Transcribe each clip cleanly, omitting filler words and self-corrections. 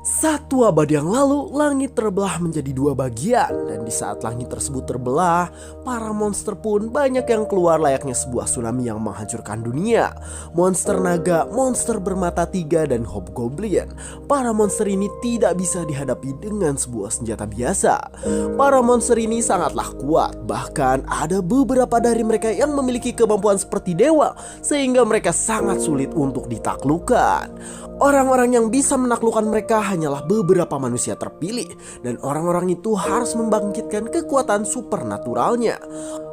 Satu abad yang lalu, langit terbelah menjadi dua bagian. Dan di saat langit tersebut terbelah, para monster pun banyak yang keluar layaknya sebuah tsunami yang menghancurkan dunia. Monster naga, monster bermata tiga, dan hobgoblin. Para monster ini tidak bisa dihadapi dengan sebuah senjata biasa. Para monster ini sangatlah kuat. Bahkan ada beberapa dari mereka yang memiliki kemampuan seperti dewa, sehingga mereka sangat sulit untuk ditaklukkan. Orang-orang yang bisa menaklukkan mereka hanyalah beberapa manusia terpilih, dan orang-orang itu harus membangkitkan kekuatan supernaturalnya.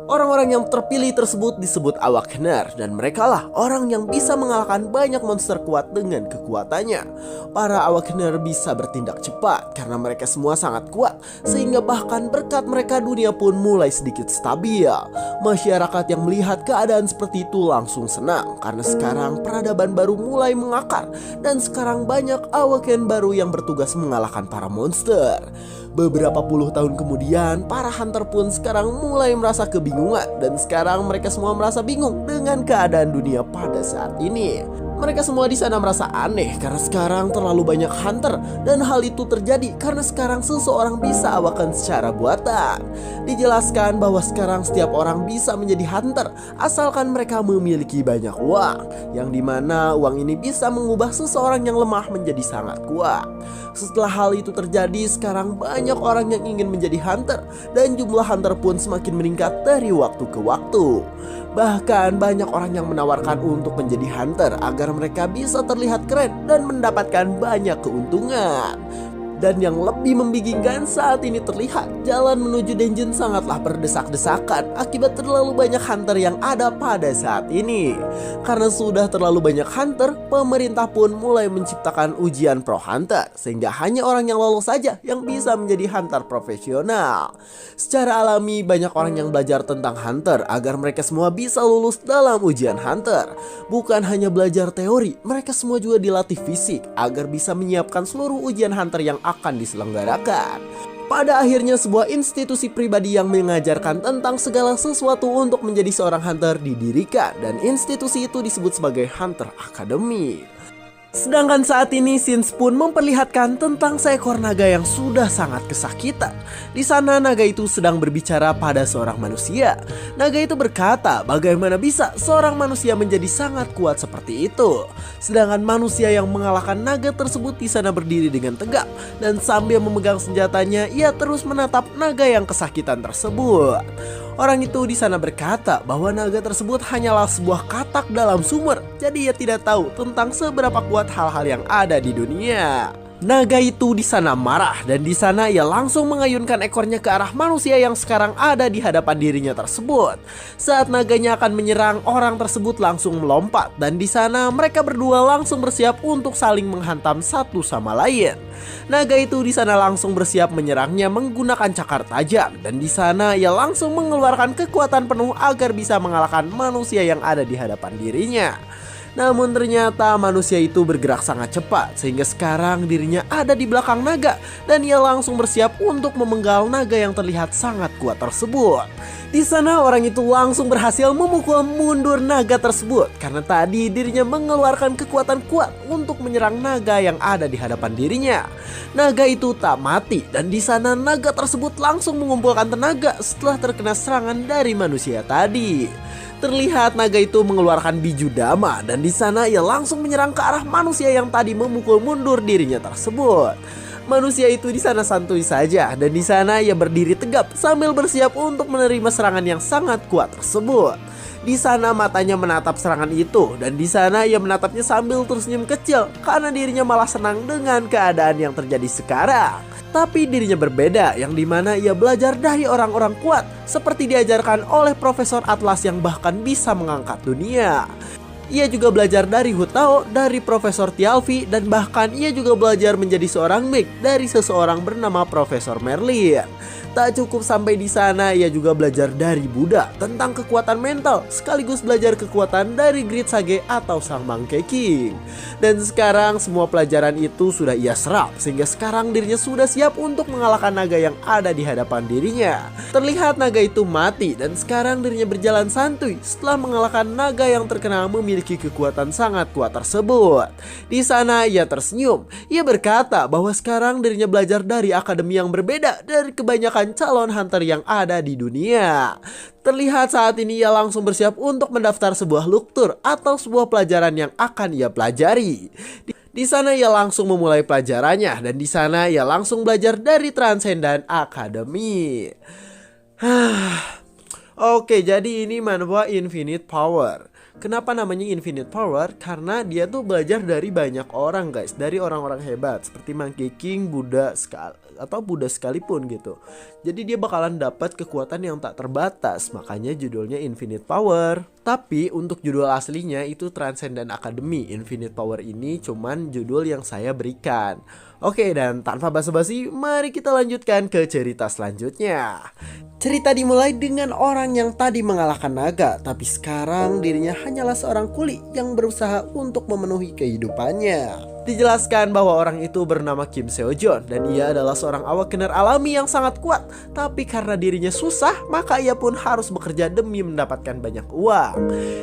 Orang-orang yang terpilih tersebut disebut Awakener, dan merekalah orang yang bisa mengalahkan banyak monster kuat dengan kekuatannya. Para Awakener bisa bertindak cepat karena mereka semua sangat kuat, sehingga bahkan berkat mereka dunia pun mulai sedikit stabil. Masyarakat yang melihat keadaan seperti itu langsung senang karena sekarang peradaban baru mulai mengakar, dan sekarang banyak Awaken baru yang bertugas mengalahkan para monster. Beberapa puluh tahun kemudian, para hunter pun sekarang mulai merasa kebingungan, dan sekarang mereka semua merasa bingung dengan keadaan dunia pada saat ini. Mereka semua di sana merasa aneh karena sekarang terlalu banyak hunter, dan hal itu terjadi karena sekarang seseorang bisa awaken secara buatan. Dijelaskan bahwa sekarang setiap orang bisa menjadi hunter asalkan mereka memiliki banyak uang, yang dimana uang ini bisa mengubah seseorang yang lemah menjadi sangat kuat. Setelah hal itu terjadi, sekarang banyak orang yang ingin menjadi hunter, dan jumlah hunter pun semakin meningkat dari waktu ke waktu. Bahkan banyak orang yang menawarkan untuk menjadi hunter agar mereka bisa terlihat keren dan mendapatkan banyak keuntungan. Dan yang lebih membingungkan saat ini terlihat jalan menuju dungeon sangatlah berdesak-desakan akibat terlalu banyak hunter yang ada pada saat ini. Karena sudah terlalu banyak hunter, pemerintah pun mulai menciptakan ujian pro hunter, sehingga hanya orang yang lolos saja yang bisa menjadi hunter profesional. Secara alami banyak orang yang belajar tentang hunter agar mereka semua bisa lulus dalam ujian hunter. Bukan hanya belajar teori, mereka semua juga dilatih fisik agar bisa menyiapkan seluruh ujian hunter yang akan diselenggarakan. Pada akhirnya sebuah institusi pribadi yang mengajarkan tentang segala sesuatu untuk menjadi seorang hunter didirikan, dan institusi itu disebut sebagai Hunter Academy. Sedangkan saat ini Sins pun memperlihatkan tentang seekor naga yang sudah sangat kesakitan. Di sana naga itu sedang berbicara pada seorang manusia. Naga itu berkata bagaimana bisa seorang manusia menjadi sangat kuat seperti itu. Sedangkan manusia yang mengalahkan naga tersebut di sana berdiri dengan tegap, dan sambil memegang senjatanya ia terus menatap naga yang kesakitan tersebut. Orang itu di sana berkata bahwa naga tersebut hanyalah sebuah katak dalam sumur, jadi ia tidak tahu tentang seberapa kuat hal-hal yang ada di dunia. Naga itu di sana marah, dan di sana ia langsung mengayunkan ekornya ke arah manusia yang sekarang ada di hadapan dirinya tersebut. Saat naganya akan menyerang, orang tersebut langsung melompat, dan di sana mereka berdua langsung bersiap untuk saling menghantam satu sama lain. Naga itu di sana langsung bersiap menyerangnya menggunakan cakar tajam, dan di sana ia langsung mengeluarkan kekuatan penuh agar bisa mengalahkan manusia yang ada di hadapan dirinya. Namun ternyata manusia itu bergerak sangat cepat, sehingga sekarang dirinya ada di belakang naga, dan ia langsung bersiap untuk memenggal naga yang terlihat sangat kuat tersebut. Di sana orang itu langsung berhasil memukul mundur naga tersebut karena tadi dirinya mengeluarkan kekuatan kuat untuk menyerang naga yang ada di hadapan dirinya. Naga itu tak mati, dan di sana naga tersebut langsung mengumpulkan tenaga setelah terkena serangan dari manusia tadi. Terlihat naga itu mengeluarkan biju dama, dan di sana ia langsung menyerang ke arah manusia yang tadi memukul mundur dirinya tersebut. Manusia itu di sana santuy saja, dan di sana ia berdiri tegap sambil bersiap untuk menerima serangan yang sangat kuat tersebut. Di sana matanya menatap serangan itu, dan di sana ia menatapnya sambil tersenyum kecil karena dirinya malah senang dengan keadaan yang terjadi sekarang. Tapi dirinya berbeda, yang dimana ia belajar dari orang-orang kuat seperti diajarkan oleh Profesor Atlas yang bahkan bisa mengangkat dunia. Ia juga belajar dari Hutao, dari Profesor Tialfi, dan bahkan ia juga belajar menjadi seorang Meg dari seseorang bernama Profesor Merlin. Tak cukup sampai di sana, ia juga belajar dari Buddha tentang kekuatan mental, sekaligus belajar kekuatan dari Great Sage atau Sang Bangke King. Dan sekarang semua pelajaran itu sudah ia serap, sehingga sekarang dirinya sudah siap untuk mengalahkan naga yang ada di hadapan dirinya. Terlihat naga itu mati dan sekarang dirinya berjalan santuy setelah mengalahkan naga yang terkenal memiliki kekuatan sangat kuat tersebut. Di sana ia tersenyum. Ia berkata bahwa sekarang dirinya belajar dari akademi yang berbeda dari kebanyakan calon hunter yang ada di dunia. Terlihat saat ini ia langsung bersiap untuk mendaftar sebuah luktur atau sebuah pelajaran yang akan ia pelajari. Di sana ia langsung memulai pelajarannya dan di sana ia langsung belajar dari Transcendent Academy. Oke, jadi ini manhwa Infinite Power. Kenapa namanya Infinite Power? Karena dia tuh belajar dari banyak orang guys, dari orang-orang hebat seperti Monkey King, Buddha atau Buddha sekalipun gitu. Jadi dia bakalan dapat kekuatan yang tak terbatas, makanya judulnya Infinite Power. Tapi untuk judul aslinya itu Transcendent Academy. Infinite Power ini cuman judul yang saya berikan. Oke, dan tanpa basa-basi, mari kita lanjutkan ke cerita selanjutnya. Cerita dimulai dengan orang yang tadi mengalahkan naga, tapi sekarang dirinya hanyalah seorang kuli yang berusaha untuk memenuhi kehidupannya. Dijelaskan bahwa orang itu bernama Kim Seojon dan ia adalah seorang awakener alami yang sangat kuat. Tapi karena dirinya susah, maka ia pun harus bekerja demi mendapatkan banyak uang.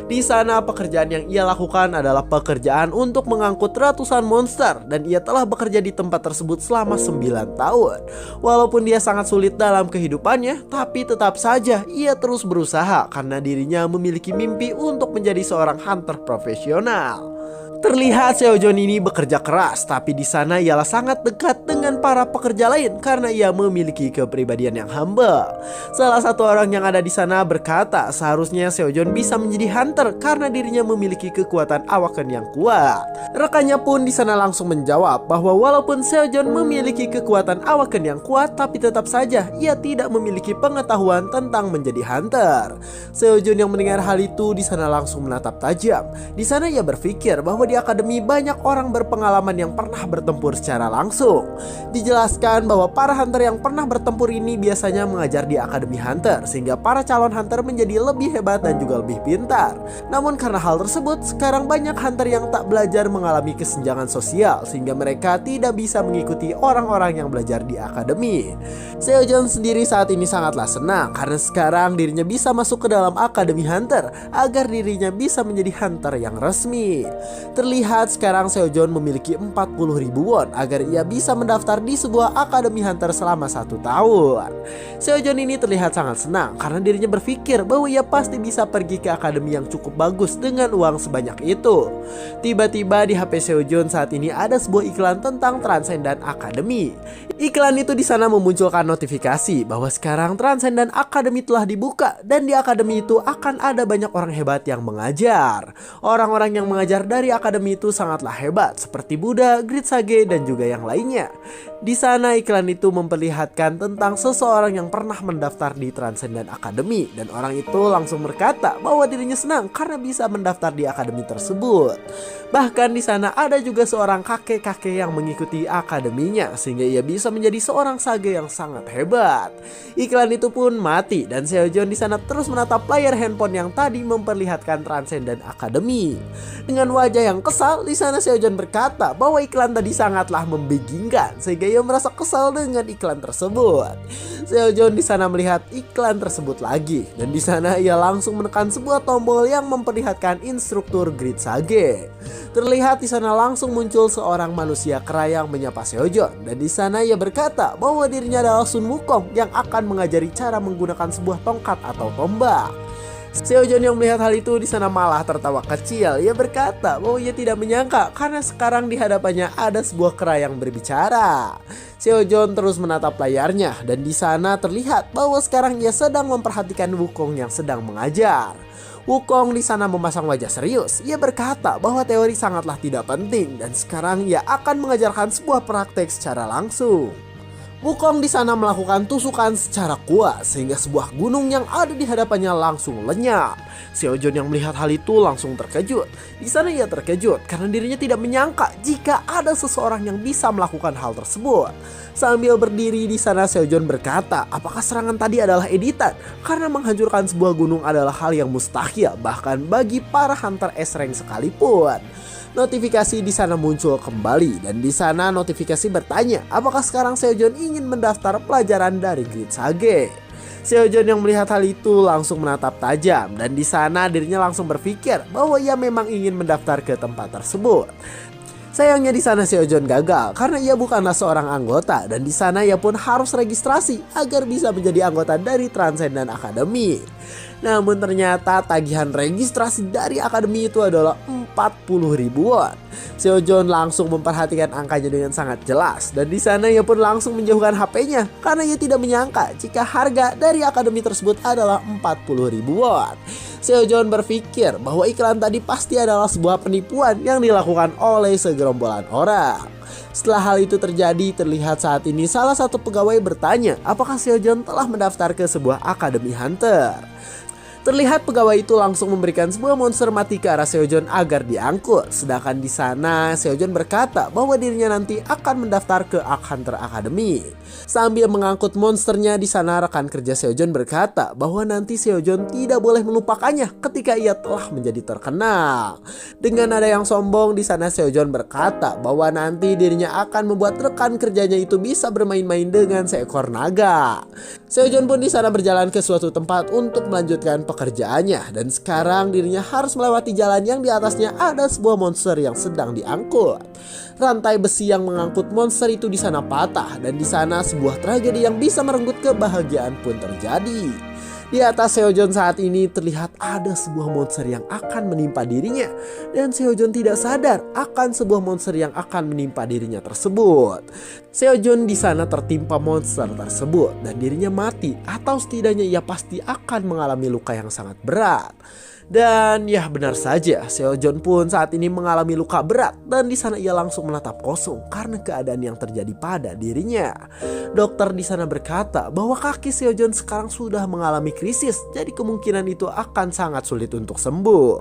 Di sana pekerjaan yang ia lakukan adalah pekerjaan untuk mengangkut ratusan monster dan ia telah bekerja di tempat tersebut selama 9 tahun. Walaupun dia sangat sulit dalam kehidupannya, tapi tetap saja ia terus berusaha karena dirinya memiliki mimpi untuk menjadi seorang hunter profesional. Terlihat Seojon ini bekerja keras, tapi di sana ialah sangat dekat dengan para pekerja lain karena ia memiliki kepribadian yang humble. Salah satu orang yang ada di sana berkata seharusnya Seojon bisa menjadi hunter karena dirinya memiliki kekuatan awaken yang kuat. Rekannya pun di sana langsung menjawab bahwa walaupun Seojon memiliki kekuatan awaken yang kuat, tapi tetap saja ia tidak memiliki pengetahuan tentang menjadi hunter. Seojon yang mendengar hal itu di sana langsung menatap tajam. Di sana ia berpikir bahwa di akademi banyak orang berpengalaman yang pernah bertempur secara langsung. Dijelaskan bahwa para hunter yang pernah bertempur ini biasanya mengajar di akademi hunter, sehingga para calon hunter menjadi lebih hebat dan juga lebih pintar. Namun karena hal tersebut, sekarang banyak hunter yang tak belajar mengalami kesenjangan sosial, sehingga mereka tidak bisa mengikuti orang-orang yang belajar di akademi. Seojon sendiri saat ini sangatlah senang karena sekarang dirinya bisa masuk ke dalam akademi hunter agar dirinya bisa menjadi hunter yang resmi. Terlihat sekarang Seojon memiliki 40.000 won agar ia bisa mendaftar di sebuah akademi hunter selama 1 tahun. Seojon ini terlihat sangat senang karena dirinya berpikir bahwa ia pasti bisa pergi ke akademi yang cukup bagus dengan uang sebanyak itu. Tiba-tiba di HP Seojon saat ini ada sebuah iklan tentang Transcendent Academy. Iklan itu di sana memunculkan notifikasi bahwa sekarang Transcendent Academy telah dibuka dan di akademi itu akan ada banyak orang hebat yang mengajar. Orang-orang yang mengajar dari akademi itu sangatlah hebat seperti Buddha, Great Sage dan juga yang lainnya. Di sana iklan itu memperlihatkan tentang seseorang yang pernah mendaftar di Transcendent Academy dan orang itu langsung berkata bahwa dirinya senang karena bisa mendaftar di akademi tersebut. Bahkan di sana ada juga seorang kakek-kakek yang mengikuti akademinya sehingga ia bisa menjadi seorang sage yang sangat hebat. Iklan itu pun mati dan Seojon di sana terus menatap layar handphone yang tadi memperlihatkan Transcendent Academy. Dengan wajah yang kesal, di sana Seojon berkata bahwa iklan tadi sangatlah membingungkan sehingga ia merasa kesal dengan iklan tersebut. Seojon di sana melihat iklan tersebut lagi dan di sana ia langsung menekan sebuah tombol yang memperlihatkan instruktur Great Sage. Terlihat di sana langsung muncul seorang manusia kera yang menyapa Seojon dan di sana ia berkata bahwa dirinya adalah Sun Wukong yang akan mengajari cara menggunakan sebuah tongkat atau tombak. Seojon yang melihat hal itu di sana malah tertawa kecil. Ia berkata bahwa ia tidak menyangka karena sekarang di hadapannya ada sebuah kera yang berbicara. Seojon terus menatap layarnya dan di sana terlihat bahwa sekarang ia sedang memperhatikan Wukong yang sedang mengajar. Wukong di sana memasang wajah serius. Ia berkata bahwa teori sangatlah tidak penting dan sekarang ia akan mengajarkan sebuah praktek secara langsung. Wukong di sana melakukan tusukan secara kuat sehingga sebuah gunung yang ada di hadapannya langsung lenyap. Seojon yang melihat hal itu langsung terkejut. Di sana ia terkejut karena dirinya tidak menyangka jika ada seseorang yang bisa melakukan hal tersebut. Sambil berdiri di sana Seojon berkata, apakah serangan tadi adalah editan? Karena menghancurkan sebuah gunung adalah hal yang mustahil bahkan bagi para hunter S-rank sekalipun. Notifikasi di sana muncul kembali dan di sana notifikasi bertanya apakah sekarang Seojon ingin mendaftar pelajaran dari Grid Sage. Seojon yang melihat hal itu langsung menatap tajam dan di sana dirinya langsung berpikir bahwa ia memang ingin mendaftar ke tempat tersebut. Sayangnya di sana Seojon gagal karena ia bukanlah seorang anggota dan di sana ia pun harus registrasi agar bisa menjadi anggota dari Transcendent Academy. Namun ternyata tagihan registrasi dari akademi itu adalah 40.000 won. Seojon langsung memperhatikan angkanya dengan sangat jelas dan di sana ia pun langsung menjauhkan HP-nya karena ia tidak menyangka jika harga dari akademi tersebut adalah 40.000 won. Seojon berpikir bahwa iklan tadi pasti adalah sebuah penipuan yang dilakukan oleh segerombolan orang. Setelah hal itu terjadi, terlihat saat ini salah satu pegawai bertanya apakah Seojon telah mendaftar ke sebuah akademi hunter. Terlihat pegawai itu langsung memberikan sebuah monster mati ke arah Seojon agar diangkut. Sedangkan di sana Seojon berkata bahwa dirinya nanti akan mendaftar ke Ark Hunter Academy. Sambil mengangkut monsternya di sana rekan kerja Seojon berkata bahwa nanti Seojon tidak boleh melupakannya ketika ia telah menjadi terkenal. Dengan nada yang sombong di sana Seojon berkata bahwa nanti dirinya akan membuat rekan kerjanya itu bisa bermain-main dengan seekor naga. Seojon pun di sana berjalan ke suatu tempat untuk melanjutkan pekerjaannya dan sekarang dirinya harus melewati jalan yang di atasnya ada sebuah monster yang sedang diangkut. Rantai besi yang mengangkut monster itu di sana patah dan di sana sebuah tragedi yang bisa merenggut kebahagiaan pun terjadi. Di atas Seojon saat ini terlihat ada sebuah monster yang akan menimpa dirinya dan Seojon tidak sadar akan sebuah monster yang akan menimpa dirinya tersebut. Seojon di sana tertimpa monster tersebut dan dirinya mati atau setidaknya ia pasti akan mengalami luka yang sangat berat. Dan ya benar saja, Seojon pun saat ini mengalami luka berat dan di sana ia langsung menatap kosong karena keadaan yang terjadi pada dirinya. Dokter di sana berkata bahwa kaki Seojon sekarang sudah mengalami krisis, jadi kemungkinan itu akan sangat sulit untuk sembuh.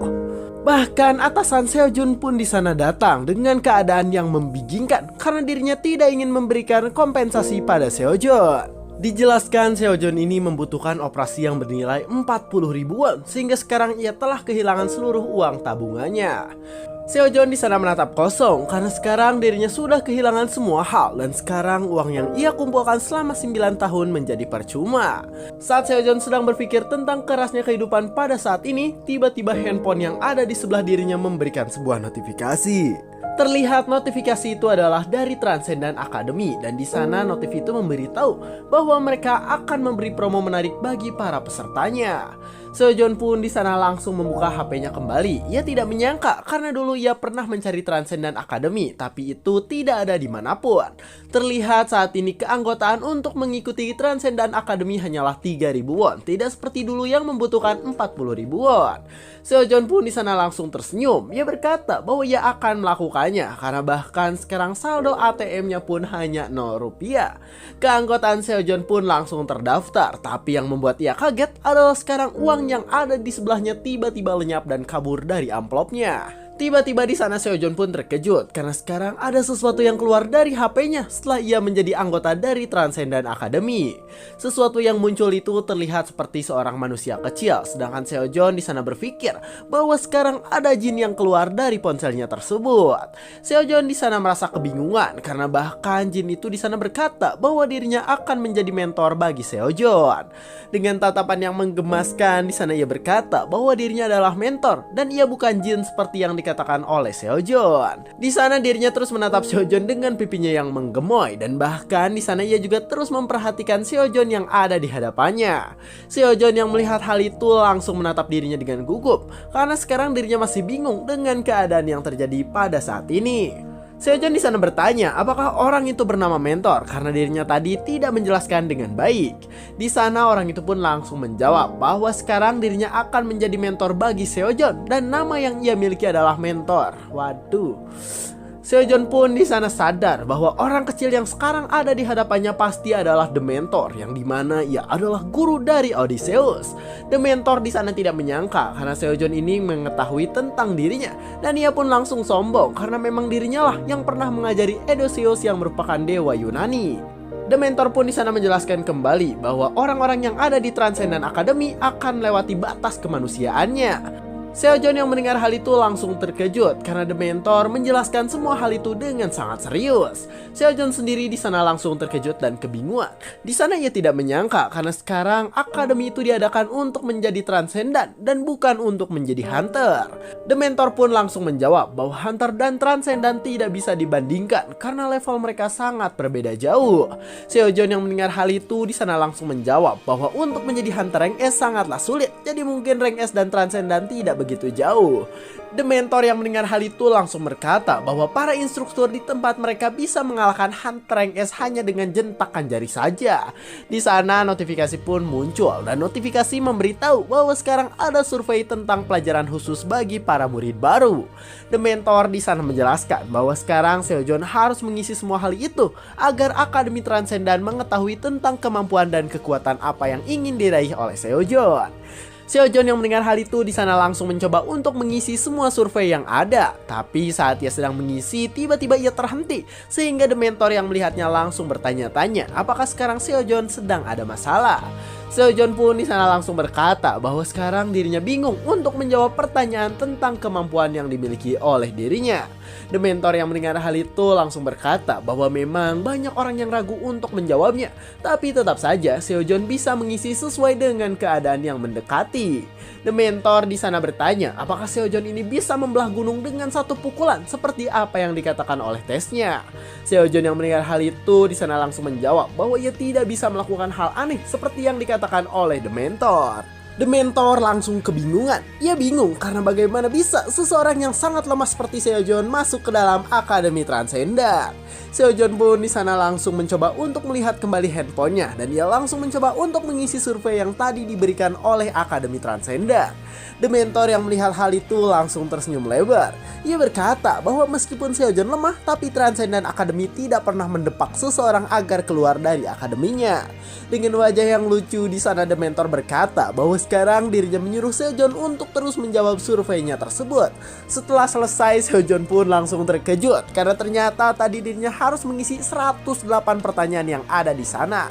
Bahkan atasan Seojon pun di sana datang dengan keadaan yang membingungkan karena dirinya tidak ingin memberikan kompensasi pada Seojon. Dijelaskan Seojon ini membutuhkan operasi yang bernilai 40.000 won sehingga sekarang ia telah kehilangan seluruh uang tabungannya. Seojon di sana menatap kosong karena sekarang dirinya sudah kehilangan semua hal dan sekarang uang yang ia kumpulkan selama 9 tahun menjadi percuma. Saat Seojon sedang berpikir tentang kerasnya kehidupan pada saat ini, tiba-tiba handphone yang ada di sebelah dirinya memberikan sebuah notifikasi. Terlihat notifikasi itu adalah dari Transcendent Academy dan di sana notif itu memberitahu bahwa mereka akan memberi promo menarik bagi para pesertanya. Seojon pun di sana langsung membuka HP-nya kembali. Ia tidak menyangka karena dulu ia pernah mencari Transcendent Academy tapi itu tidak ada dimanapun. Terlihat saat ini keanggotaan untuk mengikuti Transcendent Academy hanyalah 3.000 won, tidak seperti dulu yang membutuhkan 40.000 won. Seojon pun di sana langsung tersenyum. Ia berkata bahwa ia akan melakukannya karena bahkan sekarang saldo ATM-nya pun hanya 0 rupiah. Keanggotaan Seojon pun langsung terdaftar, tapi yang membuat ia kaget adalah sekarang uang yang ada di sebelahnya tiba-tiba lenyap dan kabur dari amplopnya. Tiba-tiba di sana Seojon pun terkejut karena sekarang ada sesuatu yang keluar dari HP-nya setelah ia menjadi anggota dari Transcendent Academy. Sesuatu yang muncul itu terlihat seperti seorang manusia kecil, sedangkan Seojon di sana berpikir bahwa sekarang ada jin yang keluar dari ponselnya tersebut. Seojon di sana merasa kebingungan karena bahkan jin itu di sana berkata bahwa dirinya akan menjadi mentor bagi Seojon. Dengan tatapan yang menggemaskan di sana ia berkata bahwa dirinya adalah mentor dan ia bukan jin seperti yang dikatakan oleh Seojon. Di sana dirinya terus menatap Seojon dengan pipinya yang menggemoy dan bahkan di sana ia juga terus memperhatikan Seojon yang ada di hadapannya. Seojon yang melihat hal itu langsung menatap dirinya dengan gugup karena sekarang dirinya masih bingung dengan keadaan yang terjadi pada saat ini. Seojon di sana bertanya apakah orang itu bernama mentor karena dirinya tadi tidak menjelaskan dengan baik. Di sana orang itu pun langsung menjawab bahwa sekarang dirinya akan menjadi mentor bagi Seojon dan nama yang ia miliki adalah mentor. Waduh. Seojeon pun di sana sadar bahwa orang kecil yang sekarang ada di hadapannya pasti adalah Dementor, yang dimana ia adalah guru dari Odysseus. Dementor di sana tidak menyangka karena Seojeon ini mengetahui tentang dirinya, dan ia pun langsung sombong karena memang dirinya lah yang pernah mengajari Odysseus yang merupakan dewa Yunani. Dementor pun di sana menjelaskan kembali bahwa orang-orang yang ada di Transcendent Academy akan melewati batas kemanusiaannya. Seojeon yang mendengar hal itu langsung terkejut karena Dementor menjelaskan semua hal itu dengan sangat serius. Seojeon sendiri di sana langsung terkejut dan kebingungan. Di sana ia tidak menyangka karena sekarang akademi itu diadakan untuk menjadi Transcendent dan bukan untuk menjadi Hunter. Dementor pun langsung menjawab bahwa Hunter dan Transcendent tidak bisa dibandingkan karena level mereka sangat berbeda jauh. Seojeon yang mendengar hal itu di sana langsung menjawab bahwa untuk menjadi Hunter rank S sangatlah sulit. Jadi mungkin rank S dan Transcendent tidak begitu jauh. Dementor yang mendengar hal itu langsung berkata bahwa para instruktur di tempat mereka bisa mengalahkan Hunter rank S hanya dengan jentakan jari saja. Di sana notifikasi pun muncul dan notifikasi memberitahu bahwa sekarang ada survei tentang pelajaran khusus bagi para murid baru. Dementor di sana menjelaskan bahwa sekarang Seojeon harus mengisi semua hal itu agar Akademi Transcendent mengetahui tentang kemampuan dan kekuatan apa yang ingin diraih oleh Seojeon. Seojeon yang mendengar hal itu di sana langsung mencoba untuk mengisi semua survei yang ada. Tapi saat ia sedang mengisi, tiba-tiba ia terhenti sehingga Dementor yang melihatnya langsung bertanya-tanya apakah sekarang Seojeon sedang ada masalah. Seojeon pun di sana langsung berkata bahwa sekarang dirinya bingung untuk menjawab pertanyaan tentang kemampuan yang dimiliki oleh dirinya. Dementor yang mendengar hal itu langsung berkata bahwa memang banyak orang yang ragu untuk menjawabnya, tapi tetap saja Seojeon bisa mengisi sesuai dengan keadaan yang mendekati. Dementor di sana bertanya apakah Seojeon ini bisa membelah gunung dengan satu pukulan seperti apa yang dikatakan oleh tesnya. Seojeon yang mendengar hal itu di sana langsung menjawab bahwa ia tidak bisa melakukan hal aneh seperti yang dikatakan oleh Dementor. Dementor langsung kebingungan. Ia bingung karena bagaimana bisa seseorang yang sangat lemah seperti Seojeon masuk ke dalam Akademi Transcendent. Seojeon pun di sana langsung mencoba untuk melihat kembali handphonenya dan ia langsung mencoba untuk mengisi survei yang tadi diberikan oleh Akademi Transcendent. Dementor yang melihat hal itu langsung tersenyum lebar. Ia berkata bahwa meskipun Seojeon lemah, tapi Transcendent Academy tidak pernah mendepak seseorang agar keluar dari akademinya. Dengan wajah yang lucu di sana Dementor berkata bahwa sekarang dirinya menyuruh Seojeon untuk terus menjawab surveinya tersebut. Setelah selesai, Seojeon pun langsung terkejut karena ternyata tadi dirinya harus mengisi 108 pertanyaan yang ada di sana.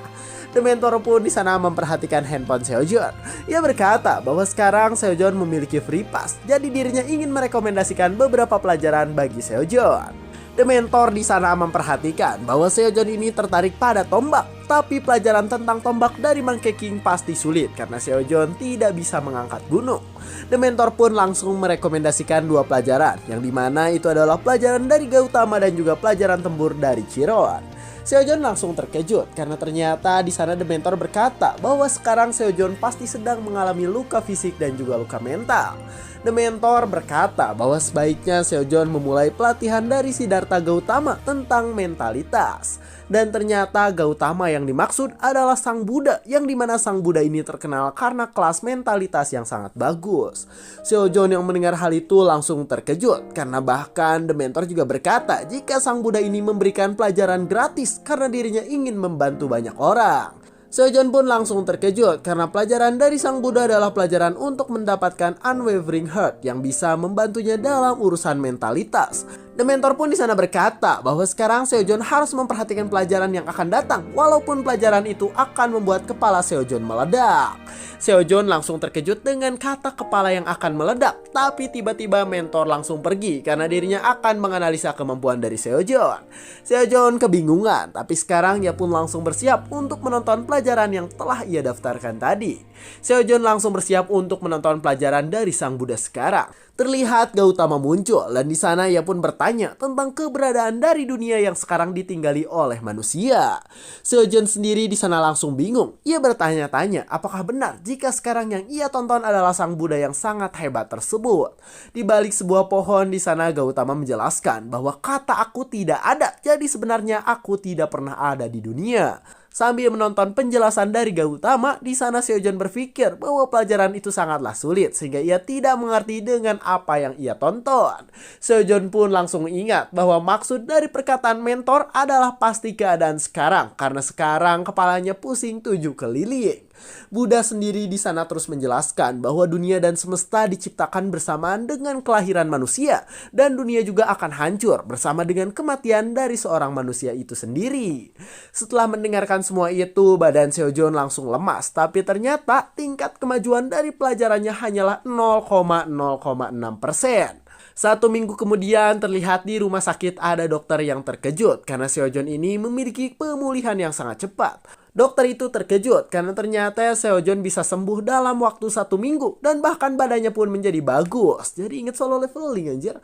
Dementor pun di sana memperhatikan handphone Seojeon. Ia berkata bahwa sekarang Seojeon memiliki free pass, jadi dirinya ingin merekomendasikan beberapa pelajaran bagi Seojeon. Dementor di sana memperhatikan bahwa Seojeon ini tertarik pada tombak, tapi pelajaran tentang tombak dari Monkey King pasti sulit karena Seojeon tidak bisa mengangkat gunung. Dementor pun langsung merekomendasikan dua pelajaran, yang dimana itu adalah pelajaran dari Gautama dan juga pelajaran tempur dari Chiron. Seojeon langsung terkejut karena ternyata di sana Dementor berkata bahwa sekarang Seojeon pasti sedang mengalami luka fisik dan juga luka mental. Dementor berkata bahwa sebaiknya Seojeon memulai pelatihan dari Siddhartha Gautama tentang mentalitas. Dan ternyata Gautama yang dimaksud adalah Sang Buddha, yang dimana Sang Buddha ini terkenal karena kelas mentalitas yang sangat bagus. Seojeon yang mendengar hal itu langsung terkejut karena bahkan Dementor juga berkata jika Sang Buddha ini memberikan pelajaran gratis karena dirinya ingin membantu banyak orang. Seojeon pun langsung terkejut karena pelajaran dari Sang Buddha adalah pelajaran untuk mendapatkan unwavering heart yang bisa membantunya dalam urusan mentalitas. Dementor pun di sana berkata bahwa sekarang Seojeon harus memperhatikan pelajaran yang akan datang, walaupun pelajaran itu akan membuat kepala Seojeon meledak. Seojeon langsung terkejut dengan kata kepala yang akan meledak, tapi tiba-tiba mentor langsung pergi karena dirinya akan menganalisa kemampuan dari Seojeon. Seojeon kebingungan, tapi sekarang ia pun langsung bersiap untuk menonton pelajaran yang telah ia daftarkan tadi. Seojeon langsung bersiap untuk menonton pelajaran dari Sang Buddha sekarang. Terlihat Gautama muncul dan di sana ia pun bertanya tentang keberadaan dari dunia yang sekarang ditinggali oleh manusia. Seojeon sendiri di sana langsung bingung. Ia bertanya-tanya apakah benar jika sekarang yang ia tonton adalah Sang Buddha yang sangat hebat tersebut. Di balik sebuah pohon di sana Gautama menjelaskan bahwa kata aku tidak ada, jadi sebenarnya aku tidak pernah ada di dunia. Sambil menonton penjelasan dari Gautama, di sana Seojeon berpikir bahwa pelajaran itu sangatlah sulit sehingga ia tidak mengerti dengan apa yang ia tonton. Seojeon pun langsung ingat bahwa maksud dari perkataan mentor adalah pasti keadaan sekarang karena sekarang kepalanya pusing 7 keliling. Buddha sendiri di sana terus menjelaskan bahwa dunia dan semesta diciptakan bersamaan dengan kelahiran manusia dan dunia juga akan hancur bersama dengan kematian dari seorang manusia itu sendiri. Setelah mendengarkan semua itu, badan Seojeon langsung lemas, tapi ternyata tingkat kemajuan dari pelajarannya hanyalah 0,06%. 1 minggu kemudian terlihat di rumah sakit ada dokter yang terkejut karena Seojeon ini memiliki pemulihan yang sangat cepat. Dokter itu terkejut karena ternyata Seojeon bisa sembuh dalam waktu 1 minggu dan bahkan badannya pun menjadi bagus. Jadi inget solo leveling anjir.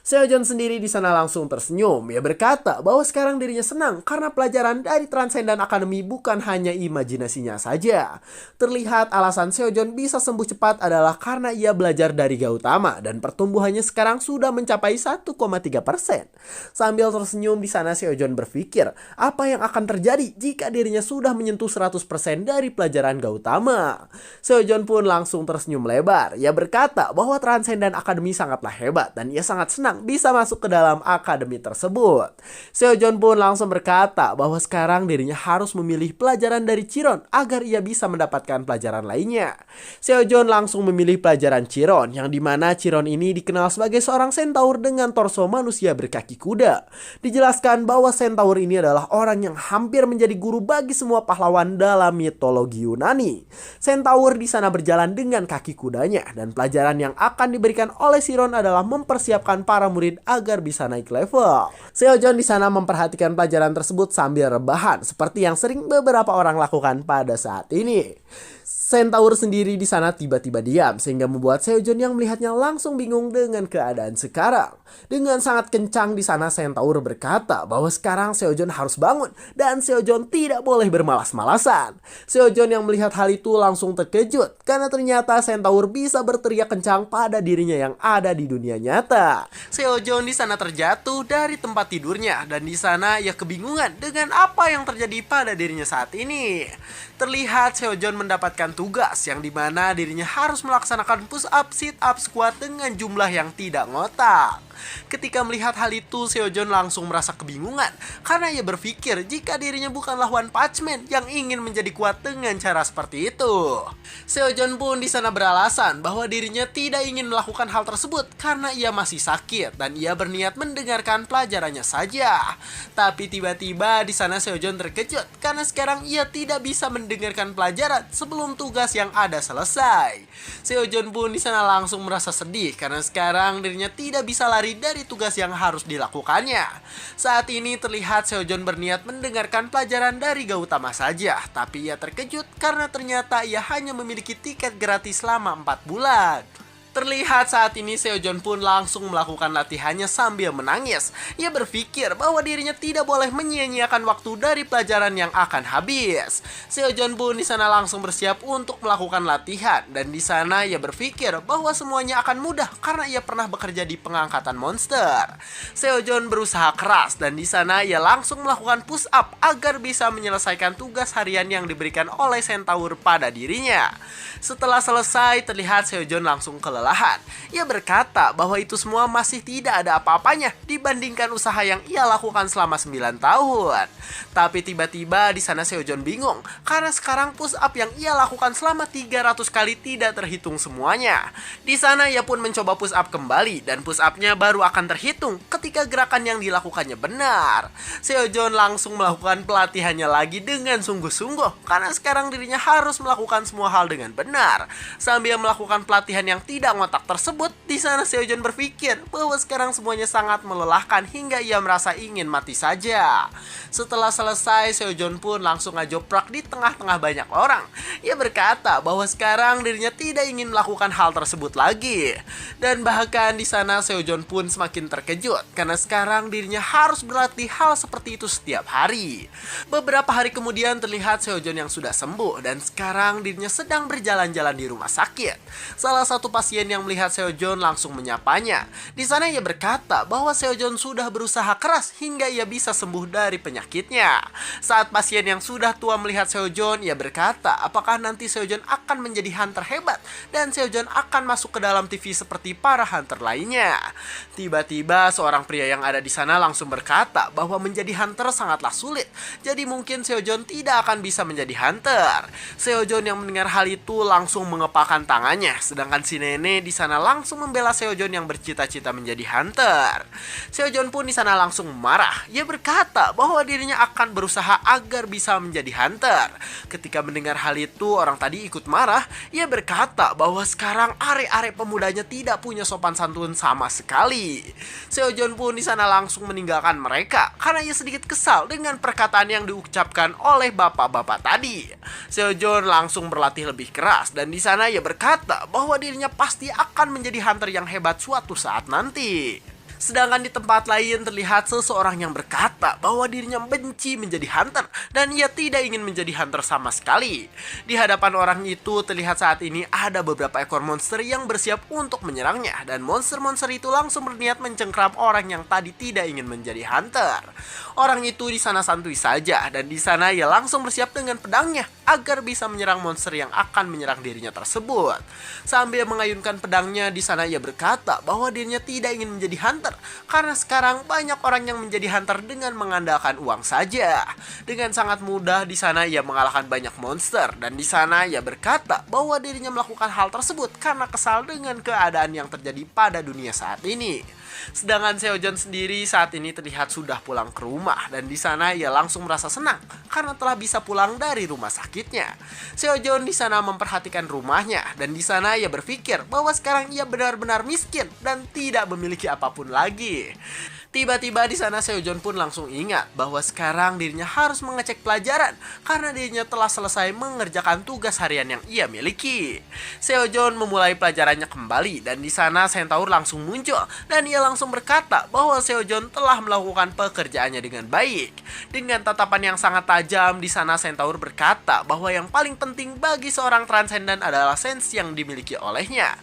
Seojeon sendiri di sana langsung tersenyum. Ia berkata bahwa sekarang dirinya senang karena pelajaran dari Transcendent Academy bukan hanya imajinasinya saja. Terlihat alasan Seojeon bisa sembuh cepat adalah karena ia belajar dari Gautama dan pertumbuhannya sekarang sudah mencapai 1,3%. Sambil tersenyum di sana Seojeon berpikir apa yang akan terjadi jika dirinya sudah menyentuh 100% dari pelajaran Gautama. Seojeon pun langsung tersenyum lebar. Ia berkata bahwa Transcendent Academy sangatlah hebat dan ia sangat senang bisa masuk ke dalam akademi tersebut. Seojeon pun langsung berkata bahwa sekarang dirinya harus memilih pelajaran dari Chiron agar ia bisa mendapatkan pelajaran lainnya. Seojeon langsung memilih pelajaran Chiron yang dimana Chiron ini dikenal sebagai seorang centaur dengan torso manusia berkaki kuda. Dijelaskan bahwa centaur ini adalah orang yang hampir menjadi guru bagi semua pahlawan dalam mitologi Yunani. Centaur di sana berjalan dengan kaki kudanya dan pelajaran yang akan diberikan oleh Chiron adalah mempersiapkan para murid agar bisa naik level. Seojeon di sana memperhatikan pelajaran tersebut sambil rebahan seperti yang sering beberapa orang lakukan pada saat ini. Centaur sendiri di sana tiba-tiba diam sehingga membuat Seojeon yang melihatnya langsung bingung dengan keadaan sekarang. Dengan sangat kencang di sana Centaur berkata bahwa sekarang Seojeon harus bangun dan Seojeon tidak boleh bermalas-malasan. Seojeon yang melihat hal itu langsung terkejut karena ternyata Centaur bisa berteriak kencang pada dirinya yang ada di dunia nyata. Seojeon di sana terjatuh dari tempat tidurnya dan di sana ia kebingungan dengan apa yang terjadi pada dirinya saat ini. Terlihat Seojeon mendapatkan tugas yang dimana dirinya harus melaksanakan push up, sit up, squat dengan jumlah yang tidak ngotak. Ketika melihat hal itu, Seojeon langsung merasa kebingungan karena ia berpikir jika dirinya bukanlah One Punch Man yang ingin menjadi kuat dengan cara seperti itu. Seojeon pun di sana beralasan bahwa dirinya tidak ingin melakukan hal tersebut karena ia masih sakit dan ia berniat mendengarkan pelajarannya saja. Tapi tiba-tiba di sana Seojeon terkejut karena sekarang ia tidak bisa mendengarkan pelajaran sebelum tugas yang ada selesai. Seojeon pun di sana langsung merasa sedih karena sekarang dirinya tidak bisa lari dari tugas yang harus dilakukannya. Saat ini terlihat Seojeon berniat mendengarkan pelajaran dari Gautama saja, tapi ia terkejut karena ternyata ia hanya memiliki tiket gratis selama 4 bulan. Terlihat saat ini Seojeon pun langsung melakukan latihannya sambil menangis. Ia berpikir bahwa dirinya tidak boleh menyia-nyiakan waktu dari pelajaran yang akan habis. Seojeon pun di sana langsung bersiap untuk melakukan latihan dan di sana ia berpikir bahwa semuanya akan mudah karena ia pernah bekerja di pengangkatan monster. Seojeon berusaha keras dan di sana ia langsung melakukan push up agar bisa menyelesaikan tugas harian yang diberikan oleh Centaur pada dirinya. Setelah selesai terlihat Seojeon langsung kelelahan. Ia berkata bahwa itu semua masih tidak ada apa-apanya dibandingkan usaha yang ia lakukan selama 9 tahun. Tapi tiba-tiba di sana Seojeon bingung karena sekarang push up yang ia lakukan selama 300 kali tidak terhitung semuanya. Di sana ia pun mencoba push up kembali dan push upnya baru akan terhitung ketika gerakan yang dilakukannya benar. Seojeon langsung melakukan pelatihannya lagi dengan sungguh-sungguh karena sekarang dirinya harus melakukan semua hal dengan benar. Sambil melakukan pelatihan yang tidak ngotak tersebut, di sana Seojeon berpikir bahwa sekarang semuanya sangat melelahkan hingga ia merasa ingin mati saja. Setelah selesai, Seojeon pun langsung ngajoprak di tengah-tengah banyak orang. Ia berkata bahwa sekarang dirinya tidak ingin melakukan hal tersebut lagi. Dan bahkan di sana Seojeon pun semakin terkejut karena sekarang dirinya harus berlatih hal seperti itu setiap hari. Beberapa hari kemudian terlihat Seojeon yang sudah sembuh dan sekarang dirinya sedang berjalan-jalan di rumah sakit. Salah satu pasien pasien yang melihat Seojeon langsung menyapanya. Di sana ia berkata bahwa Seojeon sudah berusaha keras hingga ia bisa sembuh dari penyakitnya. Saat pasien yang sudah tua melihat Seojeon, ia berkata apakah nanti Seojeon akan menjadi hunter hebat dan Seojeon akan masuk ke dalam TV seperti para hunter lainnya. Tiba-tiba seorang pria yang ada di sana langsung berkata bahwa menjadi hunter sangatlah sulit. Jadi mungkin Seojeon tidak akan bisa menjadi hunter. Seojeon yang mendengar hal itu langsung mengepalkan tangannya, sedangkan si nenek di sana langsung membela Seojeon yang bercita-cita menjadi hunter. Seojeon pun di sana langsung marah. Ia berkata bahwa dirinya akan berusaha agar bisa menjadi hunter. Ketika mendengar hal itu, orang tadi ikut marah. Ia berkata bahwa sekarang arek-arek pemudanya tidak punya sopan santun sama sekali. Seojeon pun di sana langsung meninggalkan mereka karena ia sedikit kesal dengan perkataan yang diucapkan oleh bapak-bapak tadi. Seojeon langsung berlatih lebih keras dan di sana ia berkata bahwa dirinya pasti akan menjadi hunter yang hebat suatu saat nanti. Sedangkan di tempat lain terlihat seseorang yang berkata bahwa dirinya benci menjadi hunter dan ia tidak ingin menjadi hunter sama sekali. Di hadapan orang itu terlihat saat ini ada beberapa ekor monster yang bersiap untuk menyerangnya dan monster-monster itu langsung berniat mencengkram orang yang tadi tidak ingin menjadi hunter. Orang itu di sana santuy saja dan di sana ia langsung bersiap dengan pedangnya agar bisa menyerang monster yang akan menyerang dirinya tersebut. Sambil mengayunkan pedangnya, di sana ia berkata bahwa dirinya tidak ingin menjadi hunter karena sekarang banyak orang yang menjadi hunter dengan mengandalkan uang saja. Dengan sangat mudah di sana ia mengalahkan banyak monster dan di sana ia berkata bahwa dirinya melakukan hal tersebut karena kesal dengan keadaan yang terjadi pada dunia saat ini. Sedangkan Seojeon sendiri saat ini terlihat sudah pulang ke rumah dan di sana ia langsung merasa senang karena telah bisa pulang dari rumah sakitnya. Seojeon di sana memperhatikan rumahnya dan di sana ia berpikir bahwa sekarang ia benar-benar miskin dan tidak memiliki apapun lagi. Tiba-tiba di sana Seojeon pun langsung ingat bahwa sekarang dirinya harus mengecek pelajaran karena dirinya telah selesai mengerjakan tugas harian yang ia miliki. Seojeon memulai pelajarannya kembali dan di sana Centaur langsung muncul dan ia langsung berkata bahwa Seojeon telah melakukan pekerjaannya dengan baik. Dengan tatapan yang sangat tajam di sana Centaur berkata bahwa yang paling penting bagi seorang transenden adalah sense yang dimiliki olehnya.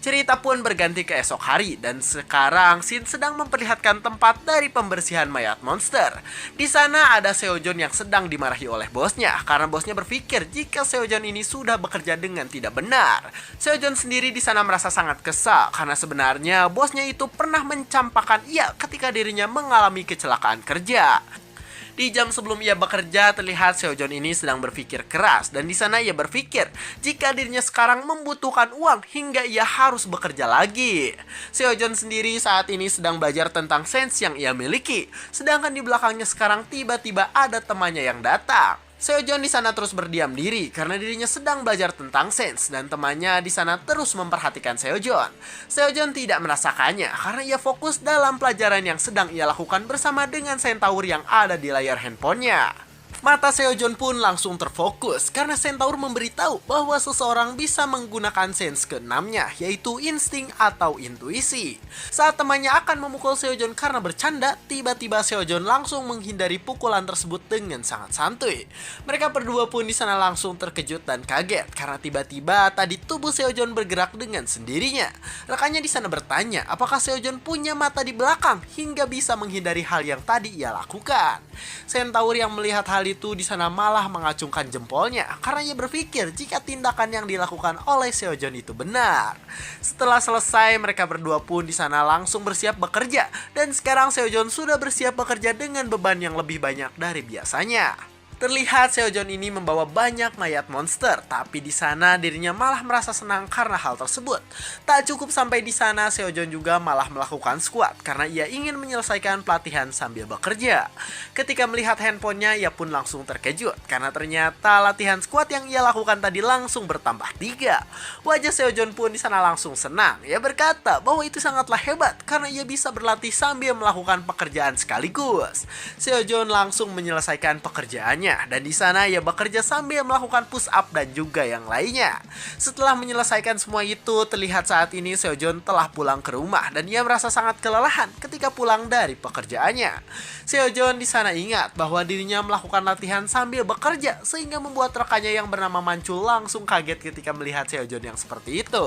Cerita pun berganti ke esok hari dan sekarang Shin sedang memperlihatkan tempat dari pembersihan mayat monster. Di sana ada Seojeon yang sedang dimarahi oleh bosnya karena bosnya berpikir jika Seojeon ini sudah bekerja dengan tidak benar. Seojeon sendiri di sana merasa sangat kesal karena sebenarnya bosnya itu pernah mencampakkan ia ketika dirinya mengalami kecelakaan kerja. Di jam sebelum ia bekerja, terlihat Seojeon ini sedang berpikir keras dan di sana ia berpikir jika dirinya sekarang membutuhkan uang hingga ia harus bekerja lagi. Seojeon sendiri saat ini sedang belajar tentang sense yang ia miliki, sedangkan di belakangnya sekarang tiba-tiba ada temannya yang datang. Seojeon di sana terus berdiam diri karena dirinya sedang belajar tentang sense dan temannya di sana terus memperhatikan Seojeon. Seojeon tidak merasakannya karena ia fokus dalam pelajaran yang sedang ia lakukan bersama dengan Centaur yang ada di layar handphonenya. Mata Seojeon pun langsung terfokus karena Centaur memberitahu bahwa seseorang bisa menggunakan sense keenamnya, yaitu insting atau intuisi. Saat temannya akan memukul Seojeon karena bercanda, tiba-tiba Seojeon langsung menghindari pukulan tersebut dengan sangat santuy. Mereka berdua pun di sana langsung terkejut dan kaget karena tiba-tiba tadi tubuh Seojeon bergerak dengan sendirinya. Rekannya di sana bertanya apakah Seojeon punya mata di belakang hingga bisa menghindari hal yang tadi ia lakukan. Centaur yang melihat hal itu di sana malah mengacungkan jempolnya karena ia berpikir jika tindakan yang dilakukan oleh Seojeon itu benar. Setelah selesai, mereka berdua pun di sana langsung bersiap bekerja dan sekarang Seojeon sudah bersiap bekerja dengan beban yang lebih banyak dari biasanya. Terlihat Seojeon ini membawa banyak mayat monster, tapi di sana dirinya malah merasa senang karena hal tersebut. Tak cukup sampai di sana, Seojeon juga malah melakukan squat karena ia ingin menyelesaikan pelatihan sambil bekerja. Ketika melihat handphonenya, ia pun langsung terkejut karena ternyata latihan squat yang ia lakukan tadi langsung bertambah 3. Wajah Seojeon pun di sana langsung senang. Ia berkata bahwa itu sangatlah hebat karena ia bisa berlatih sambil melakukan pekerjaan sekaligus. Seojeon langsung menyelesaikan pekerjaannya studio-nya dan di sana ia bekerja sambil melakukan push up dan juga yang lainnya. Setelah menyelesaikan semua itu, terlihat saat ini Seojeon telah pulang ke rumah dan ia merasa sangat kelelahan ketika pulang dari pekerjaannya. Seojeon di sana ingat bahwa dirinya melakukan latihan sambil bekerja sehingga membuat rekannya yang bernama Mancul langsung kaget ketika melihat Seojeon yang seperti itu.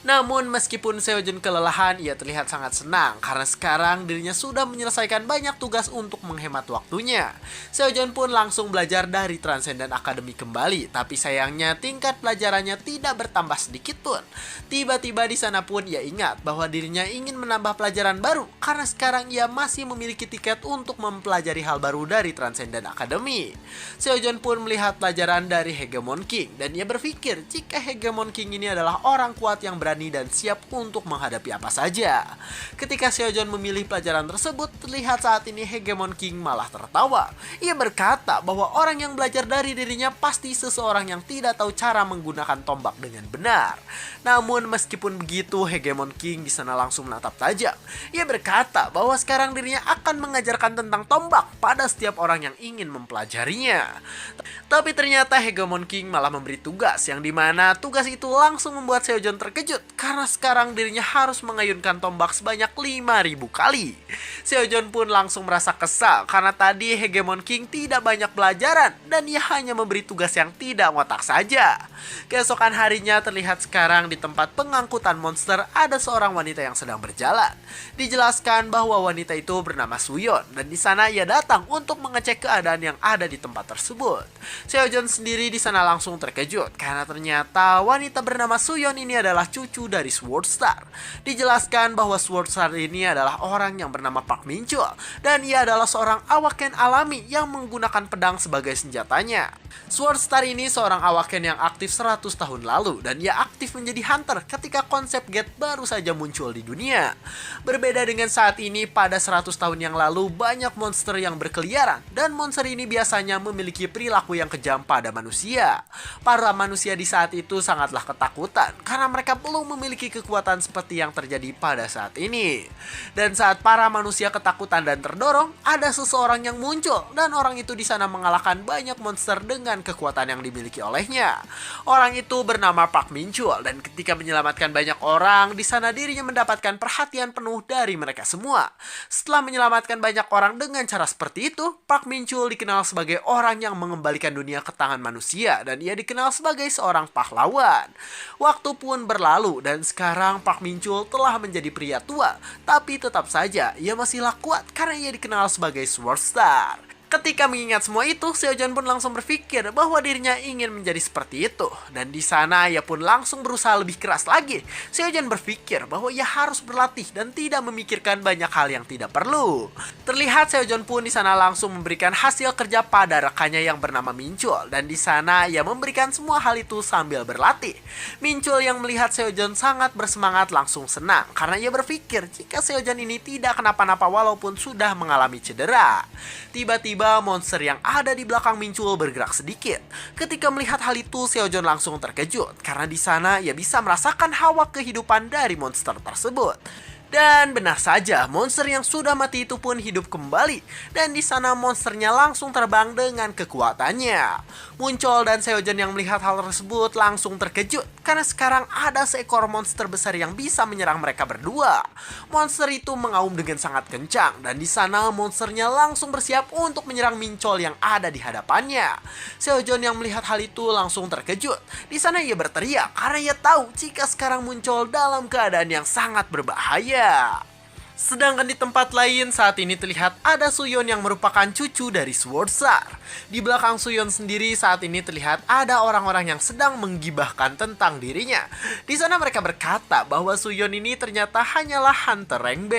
Namun meskipun Seojeon kelelahan, ia terlihat sangat senang karena sekarang dirinya sudah menyelesaikan banyak tugas untuk menghemat waktunya. Seojeon pun langsung belajar dari Transcendent Academy kembali, tapi sayangnya tingkat pelajarannya tidak bertambah sedikit pun. Tiba-tiba di sana pun ia ingat bahwa dirinya ingin menambah pelajaran baru karena sekarang ia masih memiliki tiket untuk mempelajari hal baru dari Transcendent Academy. Seojeon pun melihat pelajaran dari Hegemon King dan ia berpikir jika Hegemon King ini adalah orang kuat yang berani dan siap untuk menghadapi apa saja. Ketika Seojeon memilih pelajaran tersebut, terlihat saat ini Hegemon King malah tertawa. Ia berkata bahwa orang yang belajar dari dirinya pasti seseorang yang tidak tahu cara menggunakan tombak dengan benar. Namun meskipun begitu, Hegemon King di sana langsung menatap tajam. Ia berkata bahwa sekarang dirinya akan mengajarkan tentang tombak pada setiap orang yang ingin mempelajarinya. Tapi ternyata Hegemon King malah memberi tugas yang dimana tugas itu langsung membuat Seojeon terkejut karena sekarang dirinya harus mengayunkan tombak sebanyak 5.000 kali. Seojeon pun langsung merasa kesal karena tadi Hegemon King tidak banyak pelajaran dan ia hanya memberi tugas yang tidak ngotak saja. Keesokan harinya terlihat sekarang di tempat pengangkutan monster ada seorang wanita yang sedang berjalan. Dijelaskan bahwa wanita itu bernama Suyon dan di sana ia datang untuk mengecek keadaan yang ada di tempat tersebut. Seojeon sendiri di sana langsung terkejut karena ternyata wanita bernama Suyon ini adalah cucu dari Sword Star. Dijelaskan bahwa Sword Star ini adalah orang yang bernama Park Min-chul dan ia adalah seorang awaken alami yang menggunakan pedang sebagai senjatanya. Sword Star ini seorang awaken yang aktif 100 tahun lalu dan ia aktif menjadi hunter ketika konsep Gate baru saja muncul di dunia. Berbeda dengan saat ini, pada 100 tahun yang lalu banyak monster yang berkeliaran dan monster ini biasanya memiliki perilaku yang kejam pada manusia. Para manusia di saat itu sangatlah ketakutan karena mereka belum memiliki kekuatan seperti yang terjadi pada saat ini. Dan saat para manusia ketakutan dan terdorong, ada seseorang yang muncul dan orang itu di sana mengalahkan banyak monster dengan kekuatan yang dimiliki olehnya. Orang itu bernama Park Min-chul dan ketika menyelamatkan banyak orang, di sana dirinya mendapatkan perhatian penuh dari mereka semua. Setelah menyelamatkan banyak orang dengan cara seperti itu, Park Min-chul dikenal sebagai orang yang mengembalikan dunia ke tangan manusia dan ia dikenal sebagai seorang pahlawan. Waktu pun berlalu dan sekarang Park Min-chul telah menjadi pria tua, tapi tetap saja ia masihlah kuat karena ia dikenal sebagai Sword Star. Ketika mengingat semua itu, Seojeon pun langsung berpikir bahwa dirinya ingin menjadi seperti itu. Dan di sana ia pun langsung berusaha lebih keras lagi. Seojeon berpikir bahwa ia harus berlatih dan tidak memikirkan banyak hal yang tidak perlu. Terlihat Seojeon pun di sana langsung memberikan hasil kerja pada rekannya yang bernama Min-chul. Dan di sana ia memberikan semua hal itu sambil berlatih. Min-chul yang melihat Seojeon sangat bersemangat langsung senang karena ia berpikir jika Seojeon ini tidak kenapa-napa walaupun sudah mengalami cedera. Tiba-tiba monster yang ada di belakang Min-chul bergerak sedikit. Ketika melihat hal itu, Seojeon langsung terkejut karena di sana ia bisa merasakan hawa kehidupan dari monster tersebut. Dan benar saja, monster yang sudah mati itu pun hidup kembali. Dan di sana monsternya langsung terbang dengan kekuatannya. Muncul dan Seojeon yang melihat hal tersebut langsung terkejut karena sekarang ada seekor monster besar yang bisa menyerang mereka berdua. Monster itu mengaum dengan sangat kencang dan di sana monsternya langsung bersiap untuk menyerang Min-chul yang ada di hadapannya. Seojeon yang melihat hal itu langsung terkejut. Di sana ia berteriak karena ia tahu jika sekarang muncul dalam keadaan yang sangat berbahaya. Sedangkan di tempat lain saat ini terlihat ada Suyon yang merupakan cucu dari Sword Star. Di belakang Suyon sendiri saat ini terlihat ada orang-orang yang sedang menggibahkan tentang dirinya. Di sana mereka berkata bahwa Suyon ini ternyata hanyalah hunter rank B.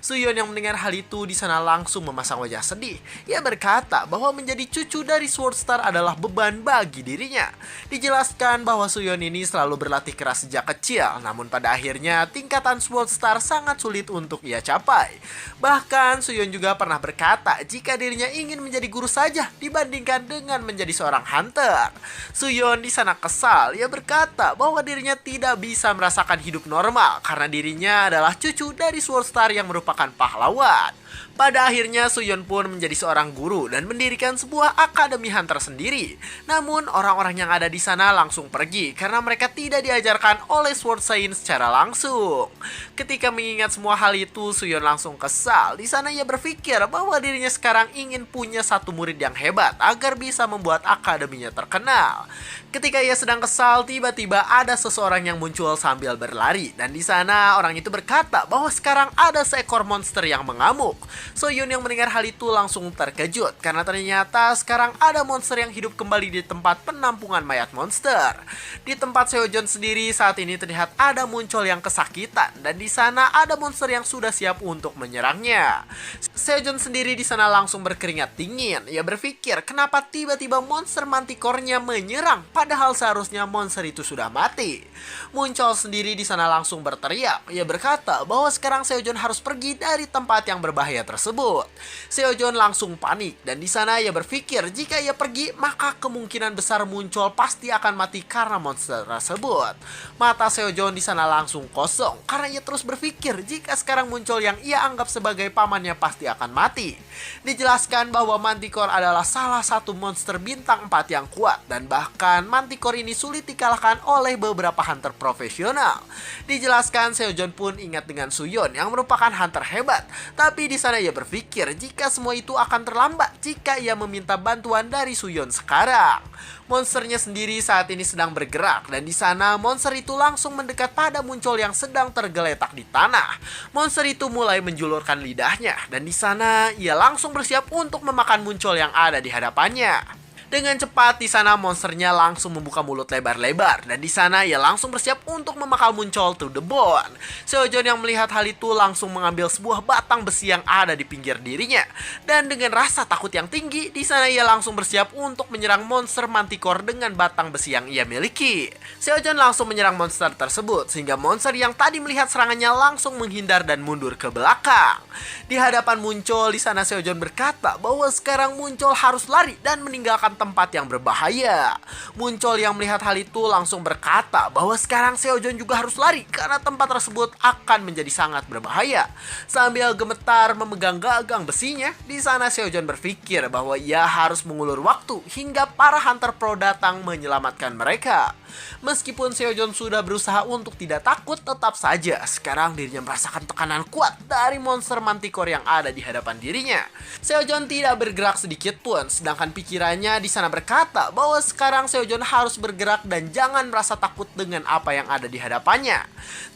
Suyon yang mendengar hal itu di sana langsung memasang wajah sedih. Ia berkata bahwa menjadi cucu dari Sword Star adalah beban bagi dirinya. Dijelaskan bahwa Suyon ini selalu berlatih keras sejak kecil, namun pada akhirnya tingkatan Sword Star sangat sulit untuk ia capai. Bahkan Suyon juga pernah berkata jika dirinya ingin menjadi guru saja dibandingkan dengan menjadi seorang hunter. Suyon di sana kesal. Ia berkata bahwa dirinya tidak bisa merasakan hidup normal karena dirinya adalah cucu dari Sword Star yang merupakan pahlawan. Pada akhirnya Suyeon pun menjadi seorang guru dan mendirikan sebuah akademi hunter sendiri. Namun orang-orang yang ada di sana langsung pergi karena mereka tidak diajarkan oleh Sword Science secara langsung. Ketika mengingat semua hal itu, Suyeon langsung kesal. Di sana ia berpikir bahwa dirinya sekarang ingin punya satu murid yang hebat agar bisa membuat akademinya terkenal. Ketika ia sedang kesal, tiba-tiba ada seseorang yang muncul sambil berlari, dan di sana orang itu berkata bahwa sekarang ada seekor monster yang mengamuk. Soyeon yang mendengar hal itu langsung terkejut karena ternyata sekarang ada monster yang hidup kembali di tempat penampungan mayat monster. Di tempat Seojeon sendiri saat ini terlihat ada muncul yang kesakitan, dan di sana ada monster yang sudah siap untuk menyerangnya. Seojeon sendiri di sana langsung berkeringat dingin. Ia berpikir kenapa tiba-tiba monster mantikornya menyerang padahal seharusnya monster itu sudah mati. Muncul sendiri di sana langsung berteriak. Ia berkata bahwa sekarang Seojeon harus pergi dari tempat yang berbahaya tersebut. Seojeon langsung panik, dan di sana ia berpikir jika ia pergi maka kemungkinan besar muncul pasti akan mati karena monster tersebut. Mata Seojeon di sana langsung kosong karena ia terus berpikir jika sekarang muncul yang ia anggap sebagai pamannya pasti akan mati. Dijelaskan bahwa Manticore adalah salah satu monster bintang 4 yang kuat, dan bahkan Manticore ini sulit dikalahkan oleh beberapa hunter profesional. Dijelaskan Seojeon pun ingat dengan Suyeon yang merupakan hunter hebat, tapi di sana ia berpikir jika semua itu akan terlambat jika ia meminta bantuan dari Suyeon sekarang. Monsternya sendiri saat ini sedang bergerak, dan di sana monster itu langsung mendekat pada muncul yang sedang tergeletak di tanah. Monster itu mulai menjulurkan lidahnya, dan di sana ia langsung bersiap untuk memakan muncul yang ada di hadapannya. Dengan cepat di sana monsternya langsung membuka mulut lebar-lebar, dan di sana ia langsung bersiap untuk memakan muncul to the bone. Seojeon yang melihat hal itu langsung mengambil sebuah batang besi yang ada di pinggir dirinya, dan dengan rasa takut yang tinggi di sana ia langsung bersiap untuk menyerang monster Manticore dengan batang besi yang ia miliki. Seojeon langsung menyerang monster tersebut sehingga monster yang tadi melihat serangannya langsung menghindar dan mundur ke belakang. Di hadapan muncul di sana Seojeon berkata bahwa sekarang muncul harus lari dan meninggalkan tempat yang berbahaya. Muncul yang melihat hal itu langsung berkata bahwa sekarang Seojeon juga harus lari karena tempat tersebut akan menjadi sangat berbahaya. Sambil gemetar memegang gagang besinya, di sana Seojeon berpikir bahwa ia harus mengulur waktu hingga para hunter pro datang menyelamatkan mereka. Meskipun Seojeon sudah berusaha untuk tidak takut, tetap saja sekarang dirinya merasakan tekanan kuat dari monster Manticore yang ada di hadapan dirinya. Seojeon tidak bergerak sedikit pun, sedangkan pikirannya di sana berkata bahwa sekarang Seojeon harus bergerak dan jangan merasa takut dengan apa yang ada di hadapannya.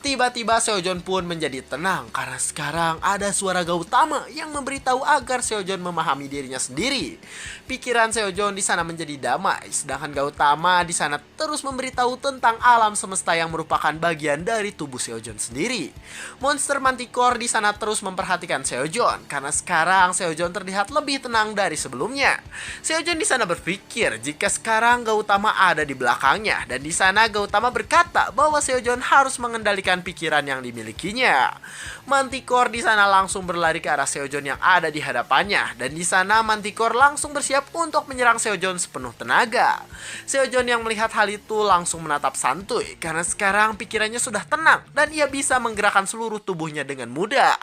Tiba-tiba Seojeon pun menjadi tenang karena sekarang ada suara Gautama yang memberitahu agar Seojeon memahami dirinya sendiri. Pikiran Seojeon di sana menjadi damai, sedangkan Gautama di sana terus memberitahu tentang alam semesta yang merupakan bagian dari tubuh Seojeon sendiri. Monster Manticore di sana terus memperhatikan Seojeon karena sekarang Seojeon terlihat lebih tenang dari sebelumnya. Seojeon di sana berpikir jika sekarang Gautama ada di belakangnya, dan di sana Gautama berkata bahwa Seojeon harus mengendalikan pikiran yang dimilikinya. Manticore di sana langsung berlari ke arah Seojeon yang ada di hadapannya, dan di sana Manticore langsung bersiap untuk menyerang Seojeon sepenuh tenaga. Seojeon yang melihat hal itu langsung menatap santuy karena sekarang pikirannya sudah tenang dan ia bisa menggerakkan seluruh tubuhnya dengan mudah.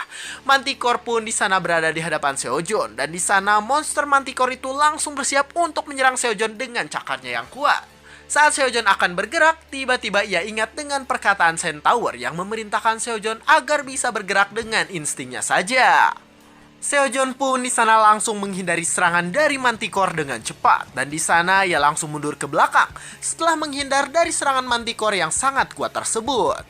Manticore pun di sana berada di hadapan Seojeon, dan di sana monster Manticore itu langsung bersiap untuk menyerang Seojeon dengan cakarnya yang kuat. Saat Seojeon akan bergerak, tiba-tiba ia ingat dengan perkataan Centaur yang memerintahkan Seojeon agar bisa bergerak dengan instingnya saja. Seojeon pun di sana langsung menghindari serangan dari Manticore dengan cepat, dan di sana ia langsung mundur ke belakang setelah menghindar dari serangan Manticore yang sangat kuat tersebut.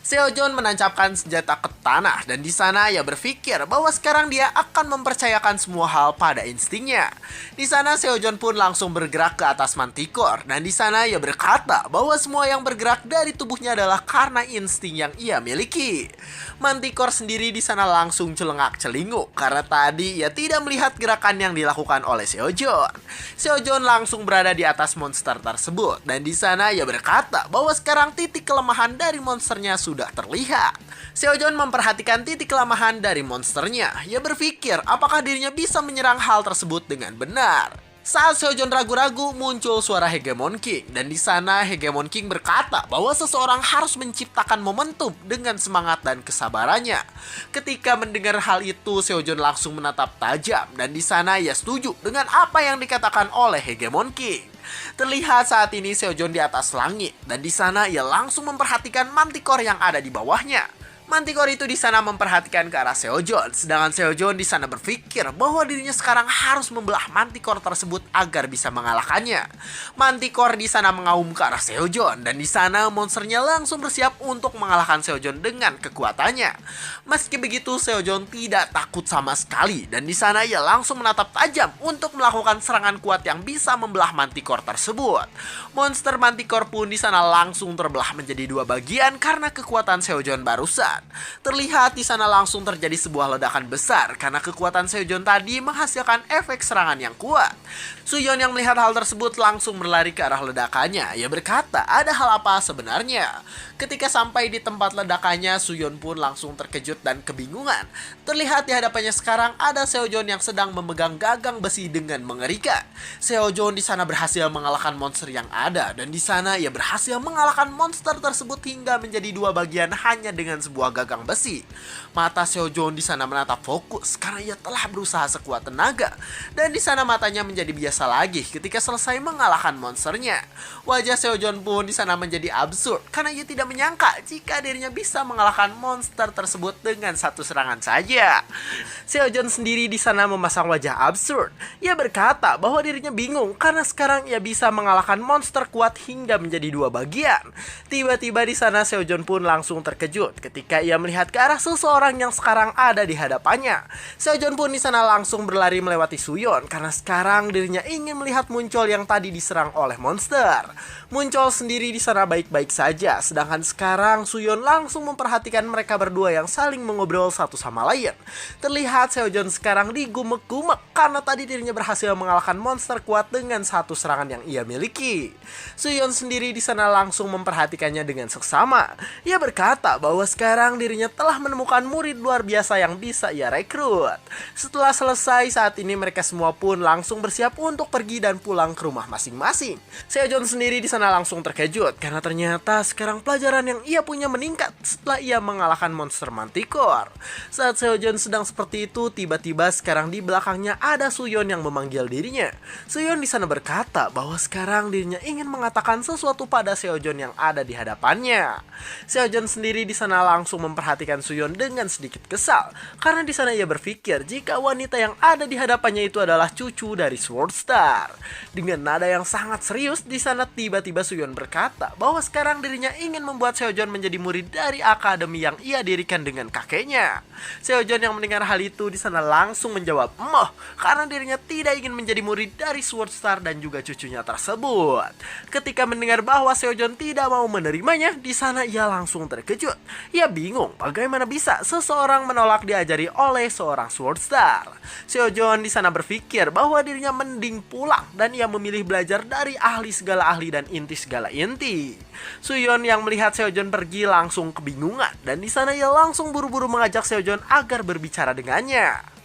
Seojeon menancapkan senjata ke tanah, dan di sana ia berpikir bahwa sekarang dia akan mempercayakan semua hal pada instingnya. Di sana Seojeon pun langsung bergerak ke atas Manticore, dan di sana ia berkata bahwa semua yang bergerak dari tubuhnya adalah karena insting yang ia miliki. Manticore sendiri di sana langsung celengak-celinguk karena tadi ia tidak melihat gerakan yang dilakukan oleh Seojeon. Seojeon langsung berada di atas monster tersebut, dan di sana ia berkata bahwa sekarang titik kelemahan dari monsternya sudah terlihat. Seojeon memperhatikan titik kelemahan dari monsternya. Ia berpikir apakah dirinya bisa menyerang hal tersebut dengan benar. Saat Seojeon ragu-ragu, muncul suara Hegemon King, dan di sana Hegemon King berkata bahwa seseorang harus menciptakan momentum dengan semangat dan kesabarannya. Ketika mendengar hal itu, Seojeon langsung menatap tajam, dan di sana ia setuju dengan apa yang dikatakan oleh Hegemon King. Terlihat saat ini Seojeon di atas langit, dan di sana ia langsung memperhatikan Manticore yang ada di bawahnya. Manticore itu di sana memperhatikan ke arah Seojeon, sedangkan Seojeon di sana berpikir bahwa dirinya sekarang harus membelah Manticore tersebut agar bisa mengalahkannya. Manticore di sana mengaum ke arah Seojeon, dan di sana monsternya langsung bersiap untuk mengalahkan Seojeon dengan kekuatannya. Meski begitu, Seojeon tidak takut sama sekali, dan di sana ia langsung menatap tajam untuk melakukan serangan kuat yang bisa membelah Manticore tersebut. Monster Manticore pun di sana langsung terbelah menjadi dua bagian karena kekuatan Seojeon barusan. Terlihat di sana langsung terjadi sebuah ledakan besar karena kekuatan Seojeon tadi menghasilkan efek serangan yang kuat. Suyeon yang melihat hal tersebut langsung berlari ke arah ledakannya. Ia berkata, ada hal apa sebenarnya? Ketika sampai di tempat ledakannya, Suyeon pun langsung terkejut dan kebingungan. Terlihat di hadapannya sekarang ada Seojeon yang sedang memegang gagang besi dengan mengerikan. Seojeon di sana berhasil mengalahkan monster yang ada, dan di sana ia berhasil mengalahkan monster tersebut hingga menjadi dua bagian hanya dengan sebuah gagang besi. Mata Seojeon di sana menatap fokus karena ia telah berusaha sekuat tenaga, dan di sana matanya menjadi biasa lagi ketika selesai mengalahkan monsternya. Wajah Seojeon pun di sana menjadi absurd karena ia tidak menyangka jika dirinya bisa mengalahkan monster tersebut dengan satu serangan saja. Seojeon sendiri di sana memasang wajah absurd. Ia berkata bahwa dirinya bingung karena sekarang ia bisa mengalahkan monster kuat hingga menjadi dua bagian. Tiba-tiba di sana Seojeon pun langsung terkejut ketika ia melihat ke arah seseorang yang sekarang ada di hadapannya. Seojeon pun di sana langsung berlari melewati Suyeon karena sekarang dirinya ingin melihat Muncul yang tadi diserang oleh monster. Muncul sendiri di sana baik-baik saja, sedangkan sekarang Suyeon langsung memperhatikan mereka berdua yang saling mengobrol satu sama lain. Terlihat Seojeon sekarang digumek-gumek karena tadi dirinya berhasil mengalahkan monster kuat dengan satu serangan yang ia miliki. Suyeon sendiri di sana langsung memperhatikannya dengan seksama. Ia berkata bahwa sekarang dirinya telah menemukan murid luar biasa yang bisa ia rekrut. Setelah selesai, saat ini mereka semua pun langsung bersiap untuk pergi dan pulang ke rumah masing-masing. Seojeon sendiri di sana langsung terkejut karena ternyata sekarang pelajaran yang ia punya meningkat setelah ia mengalahkan monster Manticore. Saat Seojeon sedang seperti itu, tiba-tiba sekarang di belakangnya ada Suyeon yang memanggil dirinya. Suyeon di sana berkata bahwa sekarang dirinya ingin mengatakan sesuatu pada Seojeon yang ada di hadapannya. Seojeon sendiri di sana langsung memperhatikan Suyeon dengan sedikit kesal karena di sana ia berpikir jika wanita yang ada di hadapannya itu adalah cucu dari Sword Star. Dengan nada yang sangat serius, di sana tiba-tiba Suyeon berkata bahwa sekarang dirinya ingin membuat Seojeon menjadi murid dari akademi yang ia dirikan dengan kakeknya. Seojeon yang mendengar hal itu di sana langsung menjawab emoh karena dirinya tidak ingin menjadi murid dari Sword Star dan juga cucunya tersebut. Ketika mendengar bahwa Seojeon tidak mau menerimanya, di sana ia langsung terkejut. Ia bingung bagaimana bisa seseorang menolak diajari oleh seorang Sword Star. Seojeon di sana berpikir bahwa dirinya mending pulang dan ia memilih belajar dari ahli segala ahli dan inti segala inti. Suyeon yang melihat Seojeon pergi langsung kebingungan dan di sana ia langsung buru-buru mengajak Seojeon agar berbicara dengannya.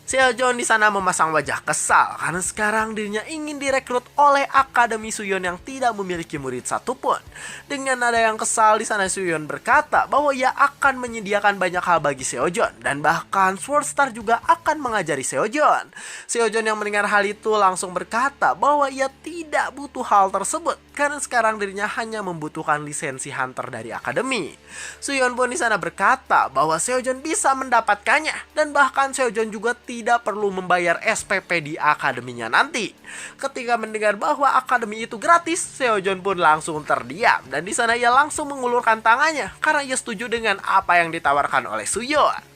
Seojeon di sana memasang wajah kesal karena sekarang dirinya ingin direkrut oleh Akademi Suyeon yang tidak memiliki murid satupun. Dengan nada yang kesal di sana Suyeon berkata bahwa ia akan menyediakan banyak hal bagi Seojeon dan bahkan Sword Star juga akan mengajari Seojeon. Seojeon yang mendengar hal itu langsung berkata bahwa ia tidak butuh hal tersebut karena sekarang dirinya hanya membutuhkan lisensi hunter dari akademi. Suyeon pun di sana berkata bahwa Seojeon bisa mendapatkannya dan bahkan Seojeon juga tidak perlu membayar SPP di akademinya nanti. Ketika mendengar bahwa akademi itu gratis, Seojeon pun langsung terdiam dan di sana ia langsung mengulurkan tangannya karena ia setuju dengan apa yang ditawarkan oleh Suyeon.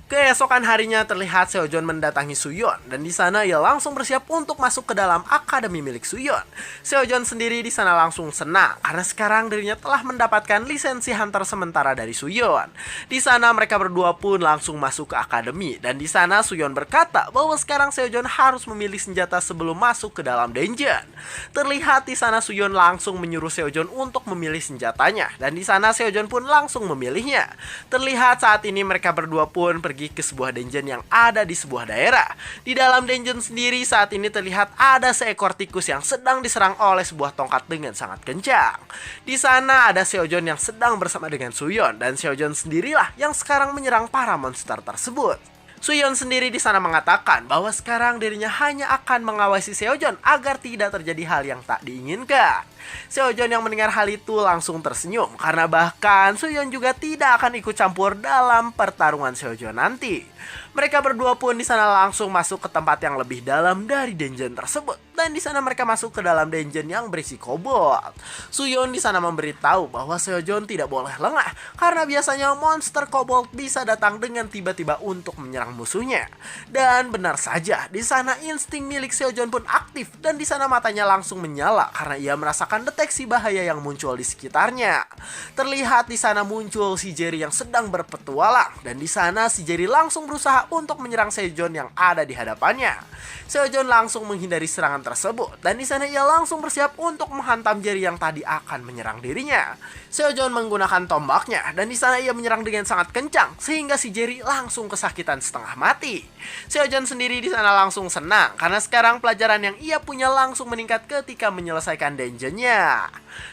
Keesokan harinya terlihat Seojeon mendatangi Suyeon dan di sana ia langsung bersiap untuk masuk ke dalam akademi milik Suyeon. Seojeon sendiri di sana langsung senang karena sekarang dirinya telah mendapatkan lisensi hunter sementara dari Suyeon. Di sana mereka berdua pun langsung masuk ke akademi dan di sana Suyeon berkata bahwa sekarang Seojeon harus memilih senjata sebelum masuk ke dalam dungeon. Terlihat di sana Suyeon langsung menyuruh Seojeon untuk memilih senjatanya dan di sana Seojeon pun langsung memilihnya. Terlihat saat ini mereka berdua pun pergi pergi ke sebuah dungeon yang ada di sebuah daerah. Di dalam dungeon sendiri saat ini terlihat ada seekor tikus yang sedang diserang oleh sebuah tongkat dengan sangat kencang. Di sana ada Seojon yang sedang bersama dengan Suyon, dan Seojon sendirilah yang sekarang menyerang para monster tersebut. Suyon sendiri di sana mengatakan bahwa sekarang dirinya hanya akan mengawasi Seojon agar tidak terjadi hal yang tak diinginkan. Seojon yang mendengar hal itu langsung tersenyum karena bahkan Suyon juga tidak akan ikut campur dalam pertarungan Seojon nanti. Mereka berdua pun di sana langsung masuk ke tempat yang lebih dalam dari dungeon tersebut, dan di sana mereka masuk ke dalam dungeon yang berisi kobold. Suyon di sana memberitahu bahwa Seojon tidak boleh lengah karena biasanya monster kobold bisa datang dengan tiba-tiba untuk menyerang musuhnya. Dan benar saja, di sana insting milik Seojon pun aktif dan di sana matanya langsung menyala karena ia merasakan deteksi bahaya yang muncul di sekitarnya. Terlihat di sana muncul si Jerry yang sedang berpetualang, dan di sana si Jerry langsung berusaha untuk menyerang Seojon yang ada di hadapannya. Seojon langsung menghindari serangan tersebut, dan di sana ia langsung bersiap untuk menghantam Jerry yang tadi akan menyerang dirinya. Seojon menggunakan tombaknya, dan di sana ia menyerang dengan sangat kencang sehingga si Jerry langsung kesakitan setengah mati. Seojon sendiri di sana langsung senang karena sekarang pelajaran yang ia punya langsung meningkat ketika menyelesaikan dungeonnya.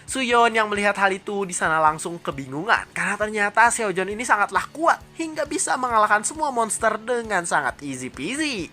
Suyon yang melihat hal itu di sana langsung kebingungan karena ternyata Seojon ini sangatlah kuat hingga bisa mengalahkan semua monster dengan sangat easy peasy.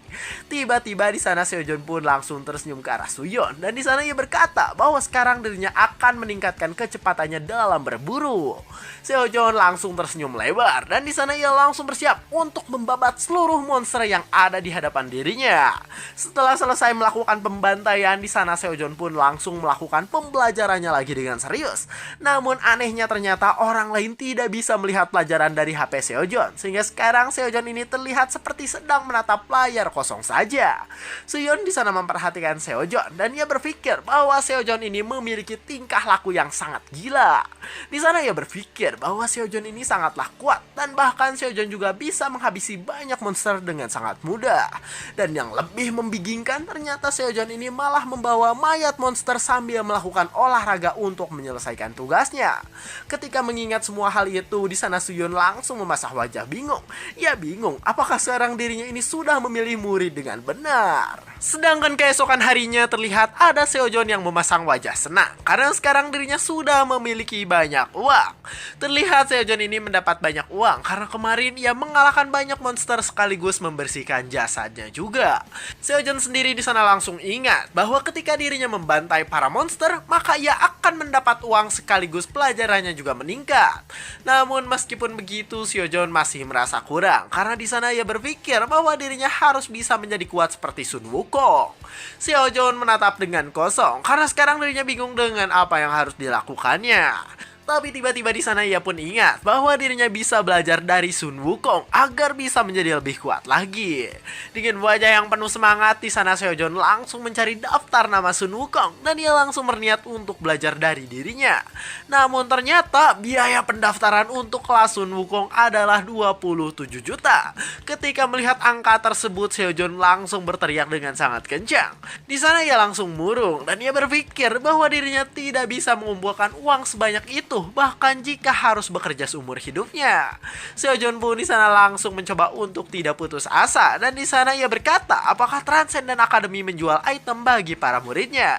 Tiba-tiba di sana Seojon pun langsung tersenyum ke arah Suyon, dan di sana ia berkata bahwa sekarang dirinya akan meningkatkan kecepatannya dalam berburu. Seojon langsung tersenyum lebar dan di sana ia langsung bersiap untuk membabat seluruh monster yang ada di hadapan dirinya. Setelah selesai melakukan pembantaian, di sana Seojon pun langsung melakukan pembelajarannya lagi dengan serius. Namun anehnya ternyata orang lain tidak bisa melihat pelajaran dari HP Seojon, sehingga sekarang Seojon ini terlihat seperti sedang menatap layar kosong saja. Suyon di sana memperhatikan Seojon dan ia berpikir bahwa Seojon ini memiliki tingkah laku yang sangat gila. Di sana ia berpikir bahwa Seojon ini sangatlah kuat dan bahkan Seojon juga bisa menghabisi banyak monster dengan sangat mudah. Dan yang lebih membingungkan ternyata Seojon ini malah membawa mayat monster sambil melakukan olahraga untuk menyelesaikan tugasnya. Ketika mengingat semua hal itu, di sana Suyon langsung memasang wajah bingung. Ia bingung apakah sekarang dirinya ini sudah memilih murid dengan benar. Sedangkan keesokan harinya terlihat ada Seojon yang memasang wajah senang karena sekarang dirinya sudah memiliki banyak uang. Terlihat Seojon ini mendapat banyak uang karena kemarin ia mengalahkan banyak monster sekaligus membersihkan jasadnya juga. Seojon sendiri di sana langsung ingat bahwa ketika dirinya membantai para monster, maka ia akan mendapat uang sekaligus pelajarannya juga meningkat. Namun meskipun begitu, Seojon masih merasa kurang karena di sana ia berpikir bahwa dirinya harus bisa menjadi kuat seperti Sun Wukong. Seojon menatap dengan kosong karena sekarang dirinya bingung dengan apa yang harus dilakukannya. Tapi tiba-tiba di sana ia pun ingat bahwa dirinya bisa belajar dari Sun Wukong agar bisa menjadi lebih kuat lagi. Dengan wajah yang penuh semangat, di sana Seojon langsung mencari daftar nama Sun Wukong dan ia langsung berniat untuk belajar dari dirinya. Namun ternyata biaya pendaftaran untuk kelas Sun Wukong adalah 27 juta. Ketika melihat angka tersebut, Seojon langsung berteriak dengan sangat kencang. Di sana ia langsung murung dan ia berpikir bahwa dirinya tidak bisa mengumpulkan uang sebanyak itu, bahkan jika harus bekerja seumur hidupnya. Seojon pun di sana langsung mencoba untuk tidak putus asa dan di sana ia berkata apakah Transcendent Academy menjual item bagi para muridnya.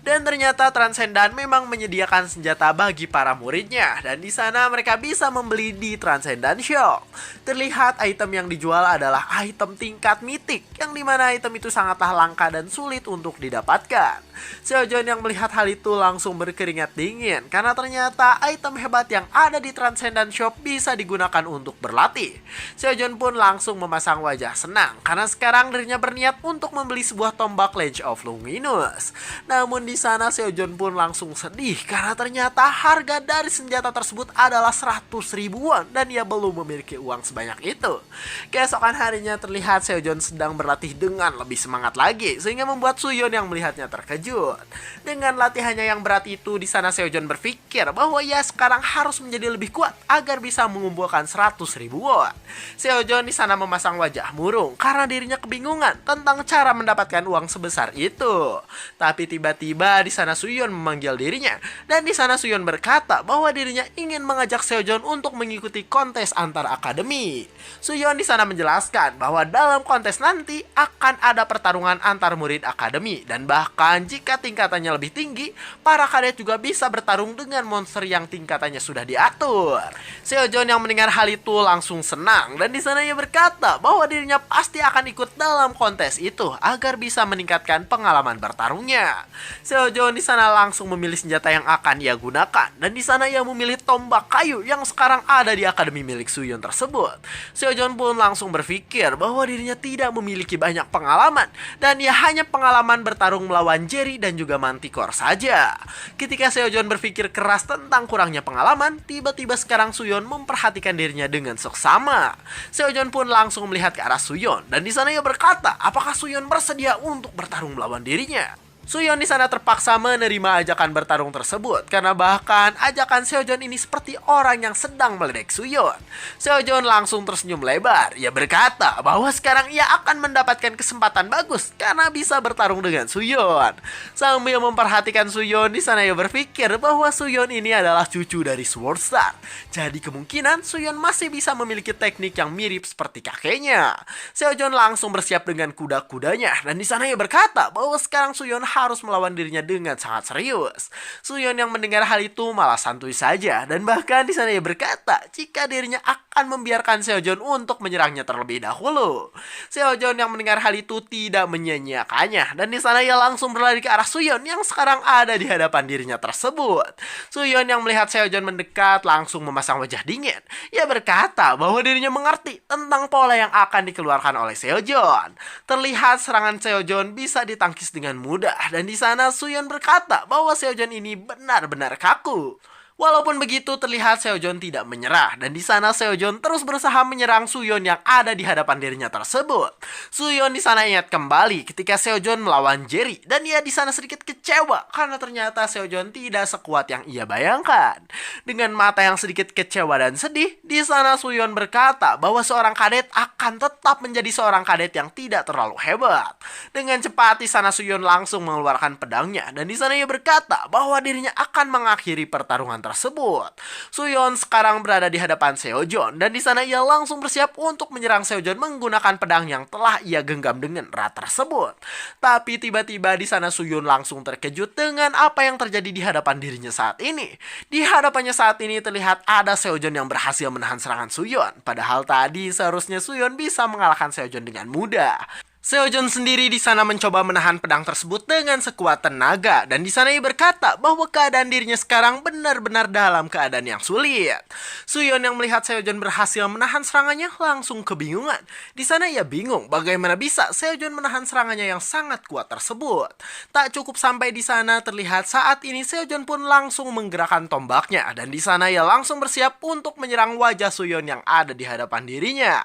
Dan ternyata Transcendent memang menyediakan senjata bagi para muridnya dan di sana mereka bisa membeli di Transcendent Shop. Terlihat item yang dijual adalah item tingkat mitik yang dimana item itu sangatlah langka dan sulit untuk didapatkan. Seojon yang melihat hal itu langsung berkeringat dingin karena ternyata item hebat yang ada di Transcendent Shop bisa digunakan untuk berlatih. Seojon pun langsung memasang wajah senang karena sekarang dirinya berniat untuk membeli sebuah tombak Lance of Luminous. Namun di sana Seojon pun langsung sedih karena ternyata harga dari senjata tersebut adalah 100 ribuan dan ia belum memiliki uang sebanyak itu. Keesokan harinya terlihat Seojon sedang berlatih dengan lebih semangat lagi sehingga membuat Suyon yang melihatnya terkejut. Dengan latihannya yang berat itu, di sana Seojon berpikir bahwa ia sekarang harus menjadi lebih kuat agar bisa mengumpulkan 100 ribu won. Seojon di sana memasang wajah murung karena dirinya kebingungan tentang cara mendapatkan uang sebesar itu. Tapi tiba-tiba tiba-tiba di sana Suyeon memanggil dirinya, dan di sana Suyeon berkata bahwa dirinya ingin mengajak Seojeon untuk mengikuti kontes antar akademi. Suyeon di sana menjelaskan bahwa dalam kontes nanti akan ada pertarungan antar murid akademi, dan bahkan jika tingkatannya lebih tinggi, para kadet juga bisa bertarung dengan monster yang tingkatannya sudah diatur. Seojeon yang mendengar hal itu langsung senang, dan di sana ia berkata bahwa dirinya pasti akan ikut dalam kontes itu agar bisa meningkatkan pengalaman bertarungnya. Seojeon di sana langsung memilih senjata yang akan ia gunakan, dan di sana ia memilih tombak kayu yang sekarang ada di akademi milik Suyeon tersebut. Seojeon pun langsung berpikir bahwa dirinya tidak memiliki banyak pengalaman, dan ia hanya pengalaman bertarung melawan Jerry dan juga Manticore saja. Ketika Seojeon berpikir keras tentang kurangnya pengalaman, tiba-tiba sekarang Suyeon memperhatikan dirinya dengan seksama. Seojeon pun langsung melihat ke arah Suyeon, dan di sana ia berkata, apakah Suyeon bersedia untuk bertarung melawan dirinya? Suyeon di sana terpaksa menerima ajakan bertarung tersebut karena bahkan ajakan Seojeon ini seperti orang yang sedang meledek Suyeon. Seojeon langsung tersenyum lebar. Ia berkata bahwa sekarang ia akan mendapatkan kesempatan bagus karena bisa bertarung dengan Suyeon. Sambil memperhatikan Suyeon, di sana ia berpikir bahwa Suyeon ini adalah cucu dari Sword Star. Jadi kemungkinan Suyeon masih bisa memiliki teknik yang mirip seperti kakeknya. Seojeon langsung bersiap dengan kuda-kudanya, dan di sana ia berkata bahwa sekarang Suyeon harus melawan dirinya dengan sangat serius. Suyeon yang mendengar hal itu malah santuy saja, dan bahkan di sana ia berkata jika dirinya akan membiarkan Seojeon untuk menyerangnya terlebih dahulu. Seojeon yang mendengar hal itu tidak menyia-nyiakannya, dan di sana ia langsung berlari ke arah Suyeon yang sekarang ada di hadapan dirinya tersebut. Suyeon yang melihat Seojeon mendekat langsung memasang wajah dingin. Ia berkata bahwa dirinya mengerti tentang pola yang akan dikeluarkan oleh Seojeon. Terlihat serangan Seojeon bisa ditangkis dengan mudah, dan di sana Suyeon berkata bahwa Seojeon ini benar-benar kaku. Walaupun begitu, terlihat Seojeon tidak menyerah, dan di sana Seojeon terus berusaha menyerang Suyeon yang ada di hadapan dirinya tersebut. Suyeon di sana ingat kembali ketika Seojeon melawan Jerry, dan ia di sana sedikit kecewa karena ternyata Seojeon tidak sekuat yang ia bayangkan. Dengan mata yang sedikit kecewa dan sedih, di sana Suyeon berkata bahwa seorang kadet akan tetap menjadi seorang kadet yang tidak terlalu hebat. Dengan cepat di sana Suyeon langsung mengeluarkan pedangnya, dan di sana ia berkata bahwa dirinya akan mengakhiri pertarungan tersebut. Suyeon sekarang berada di hadapan Seojeon, dan di sana ia langsung bersiap untuk menyerang Seojeon menggunakan pedang yang telah ia genggam dengan erat tersebut. Tapi tiba-tiba di sana Suyeon langsung terkejut dengan apa yang terjadi di hadapan dirinya saat ini. Di hadapannya saat ini terlihat ada Seojeon yang berhasil menahan serangan Suyeon, padahal tadi seharusnya Suyeon bisa mengalahkan Seojeon dengan mudah. Seojeon sendiri di sana mencoba menahan pedang tersebut dengan sekuat tenaga, dan di sana ia berkata bahwa keadaan dirinya sekarang benar-benar dalam keadaan yang sulit. Suyeon yang melihat Seojeon berhasil menahan serangannya langsung kebingungan. Di sana ia bingung bagaimana bisa Seojeon menahan serangannya yang sangat kuat tersebut. Tak cukup sampai di sana, terlihat saat ini Seojeon pun langsung menggerakkan tombaknya, dan di sana ia langsung bersiap untuk menyerang wajah Suyeon yang ada di hadapan dirinya.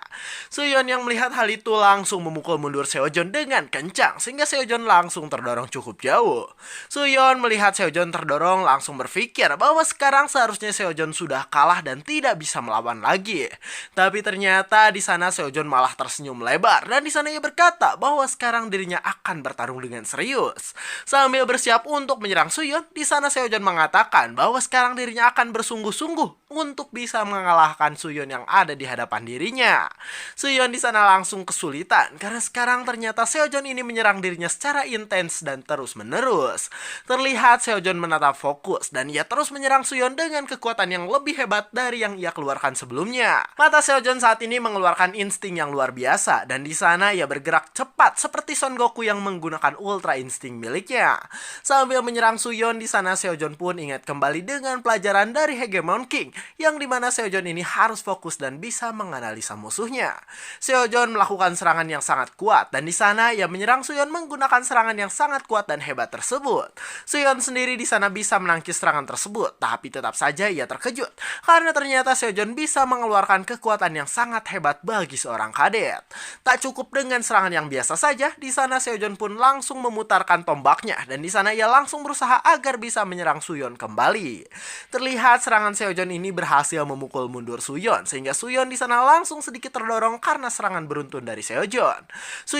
Suyeon yang melihat hal itu langsung memukul mundur Seojeon dengan kencang sehingga Seojeon langsung terdorong cukup jauh. Suyeon melihat Seojeon terdorong langsung berpikir bahwa sekarang seharusnya Seojeon sudah kalah dan tidak bisa melawan lagi. Tapi ternyata di sana Seojeon malah tersenyum lebar, dan di sana ia berkata bahwa sekarang dirinya akan bertarung dengan serius. Sambil bersiap untuk menyerang Suyeon, di sana Seojeon mengatakan bahwa sekarang dirinya akan bersungguh-sungguh untuk bisa mengalahkan Suyeon yang ada di hadapan dirinya. Suyeon di sana langsung kesulitan karena sekarang ternyata Seojeon ini menyerang dirinya secara intens dan terus-menerus. Terlihat Seojeon menatap fokus, dan ia terus menyerang Suyeon dengan kekuatan yang lebih hebat dari yang ia keluarkan sebelumnya. Mata Seojeon saat ini mengeluarkan insting yang luar biasa, dan di sana ia bergerak cepat seperti Son Goku yang menggunakan Ultra Insting miliknya. Sambil menyerang Suyeon, di sana Seojeon pun ingat kembali dengan pelajaran dari Hegemon King, yang dimana Seojeon ini harus fokus dan bisa menganalisa musuhnya. Seojeon melakukan serangan yang sangat kuat, dan di sana ia menyerang Suyeon menggunakan serangan yang sangat kuat dan hebat tersebut. Suyeon sendiri di sana bisa menangkis serangan tersebut, tapi tetap saja ia terkejut karena ternyata Seojeon bisa mengeluarkan kekuatan yang sangat hebat bagi seorang kadet. Tak cukup dengan serangan yang biasa saja, di sana Seojeon pun langsung memutarkan tombaknya, dan di sana ia langsung berusaha agar bisa menyerang Suyeon kembali. Terlihat serangan Seojeon ini berhasil memukul mundur Suyeon, sehingga Suyeon di sana langsung sedikit terdorong karena serangan beruntun dari Seojeon.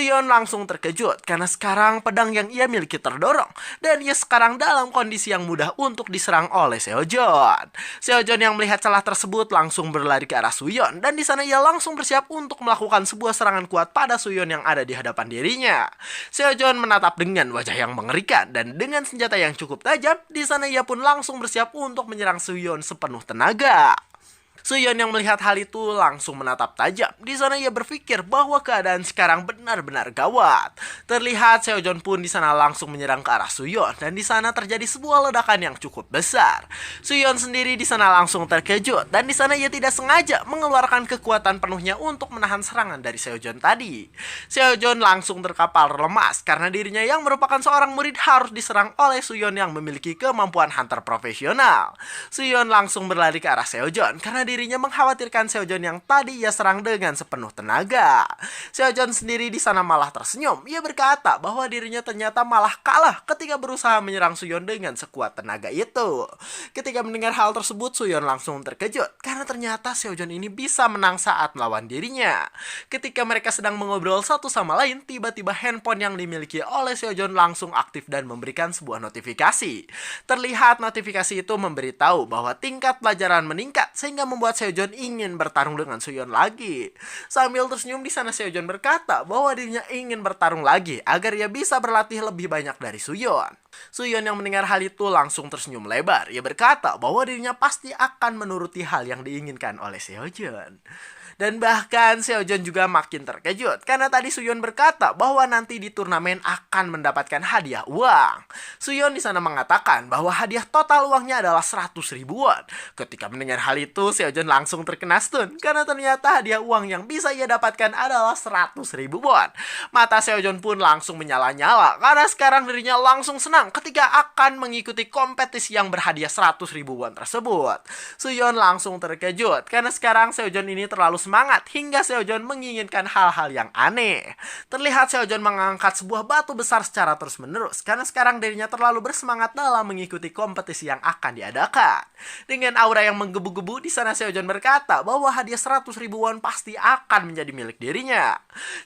Suyeon langsung terkejut karena sekarang pedang yang ia miliki terdorong dan ia sekarang dalam kondisi yang mudah untuk diserang oleh Seojeon. Seojeon yang melihat celah tersebut langsung berlari ke arah Suyeon dan di sana ia langsung bersiap untuk melakukan sebuah serangan kuat pada Suyeon yang ada di hadapan dirinya. Seojeon menatap dengan wajah yang mengerikan dan dengan senjata yang cukup tajam, di sana ia pun langsung bersiap untuk menyerang Suyeon sepenuh tenaga. Suyeon yang melihat hal itu langsung menatap tajam. Di sana ia berpikir bahwa keadaan sekarang benar-benar gawat. Terlihat Seojeon pun di sana langsung menyerang ke arah Suyeon dan di sana terjadi sebuah ledakan yang cukup besar. Suyeon sendiri di sana langsung terkejut dan di sana ia tidak sengaja mengeluarkan kekuatan penuhnya untuk menahan serangan dari Seojeon tadi. Seojeon langsung terkapar lemas karena dirinya yang merupakan seorang murid harus diserang oleh Suyeon yang memiliki kemampuan hunter profesional. Suyeon langsung berlari ke arah Seojeon karena dirinya mengkhawatirkan Seojeon yang tadi ia serang dengan sepenuh tenaga. Seojeon sendiri di sana malah tersenyum. Ia berkata bahwa dirinya ternyata malah kalah ketika berusaha menyerang Suyeon dengan sekuat tenaga itu. Ketika mendengar hal tersebut, Suyeon langsung terkejut karena ternyata Seojeon ini bisa menang saat melawan dirinya. Ketika mereka sedang mengobrol satu sama lain, tiba-tiba handphone yang dimiliki oleh Seojeon langsung aktif dan memberikan sebuah notifikasi. Terlihat notifikasi itu memberitahu bahwa tingkat pelajaran meningkat sehingga membuat Seojeon ingin bertarung dengan Suyeon lagi. Sambil tersenyum di sana Seojeon berkata bahwa dirinya ingin bertarung lagi agar ia bisa berlatih lebih banyak dari Suyeon. Suyeon yang mendengar hal itu langsung tersenyum lebar. Ia berkata bahwa dirinya pasti akan menuruti hal yang diinginkan oleh Seojeon. Dan bahkan Seojeon juga makin terkejut karena tadi Suyeon berkata bahwa nanti di turnamen akan mendapatkan hadiah uang. Suyeon di sana mengatakan bahwa hadiah total uangnya adalah 100 ribuan. Ketika mendengar hal itu, Seojeon langsung terkena stun karena ternyata hadiah uang yang bisa ia dapatkan adalah 100 ribu won. Mata Seojeon pun langsung menyala-nyala karena sekarang dirinya langsung senang ketika akan mengikuti kompetisi yang berhadiah 100 ribu won tersebut. Suyeon langsung terkejut karena sekarang Seojeon ini terlalu semangat hingga Seojeon menginginkan hal-hal yang aneh. Terlihat Seojeon mengangkat sebuah batu besar secara terus-menerus karena sekarang dirinya terlalu bersemangat dalam mengikuti kompetisi yang akan diadakan. Dengan aura yang menggebu-gebu, di sana Seojeon berkata bahwa hadiah 100 ribu won pasti akan menjadi milik dirinya.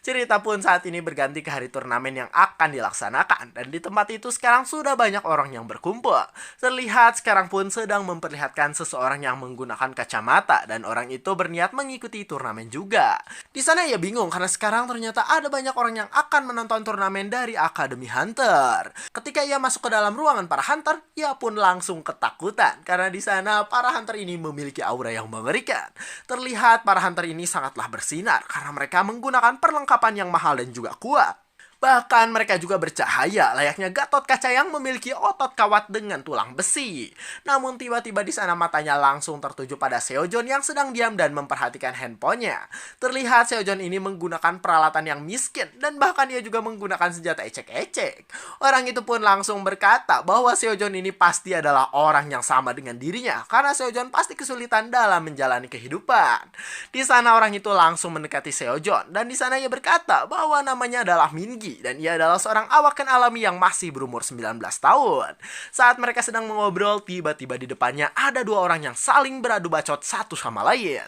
Cerita pun saat ini berganti ke hari turnamen yang akan dilaksanakan dan di tempat itu sekarang sudah banyak orang yang berkumpul. Terlihat sekarang pun sedang memperlihatkan seseorang yang menggunakan kacamata dan orang itu berniat mengikuti turnamen juga. Di sana ia bingung karena sekarang ternyata ada banyak orang yang akan menonton turnamen dari Akademi Hunter. Ketika ia masuk ke dalam ruangan para hunter, ia pun langsung ketakutan karena di sana para hunter ini memiliki aura yang mengerikan. Terlihat para hunter ini sangatlah bersinar karena mereka menggunakan perlengkapan yang mahal dan juga kuat. Bahkan mereka juga bercahaya layaknya Gatot Kaca yang memiliki otot kawat dengan tulang besi. Namun tiba-tiba di sana matanya langsung tertuju pada Seojeon yang sedang diam dan memperhatikan handphonenya. Terlihat Seojeon ini menggunakan peralatan yang miskin dan bahkan dia juga menggunakan senjata ecek-ecek. Orang itu pun langsung berkata bahwa Seojeon ini pasti adalah orang yang sama dengan dirinya karena Seojeon pasti kesulitan dalam menjalani kehidupan. Di sana orang itu langsung mendekati Seojeon dan di sana ia berkata bahwa namanya adalah Mingi dan ia adalah seorang awaken alami yang masih berumur 19 tahun. Saat mereka sedang mengobrol, tiba-tiba di depannya ada dua orang yang saling beradu bacot satu sama lain.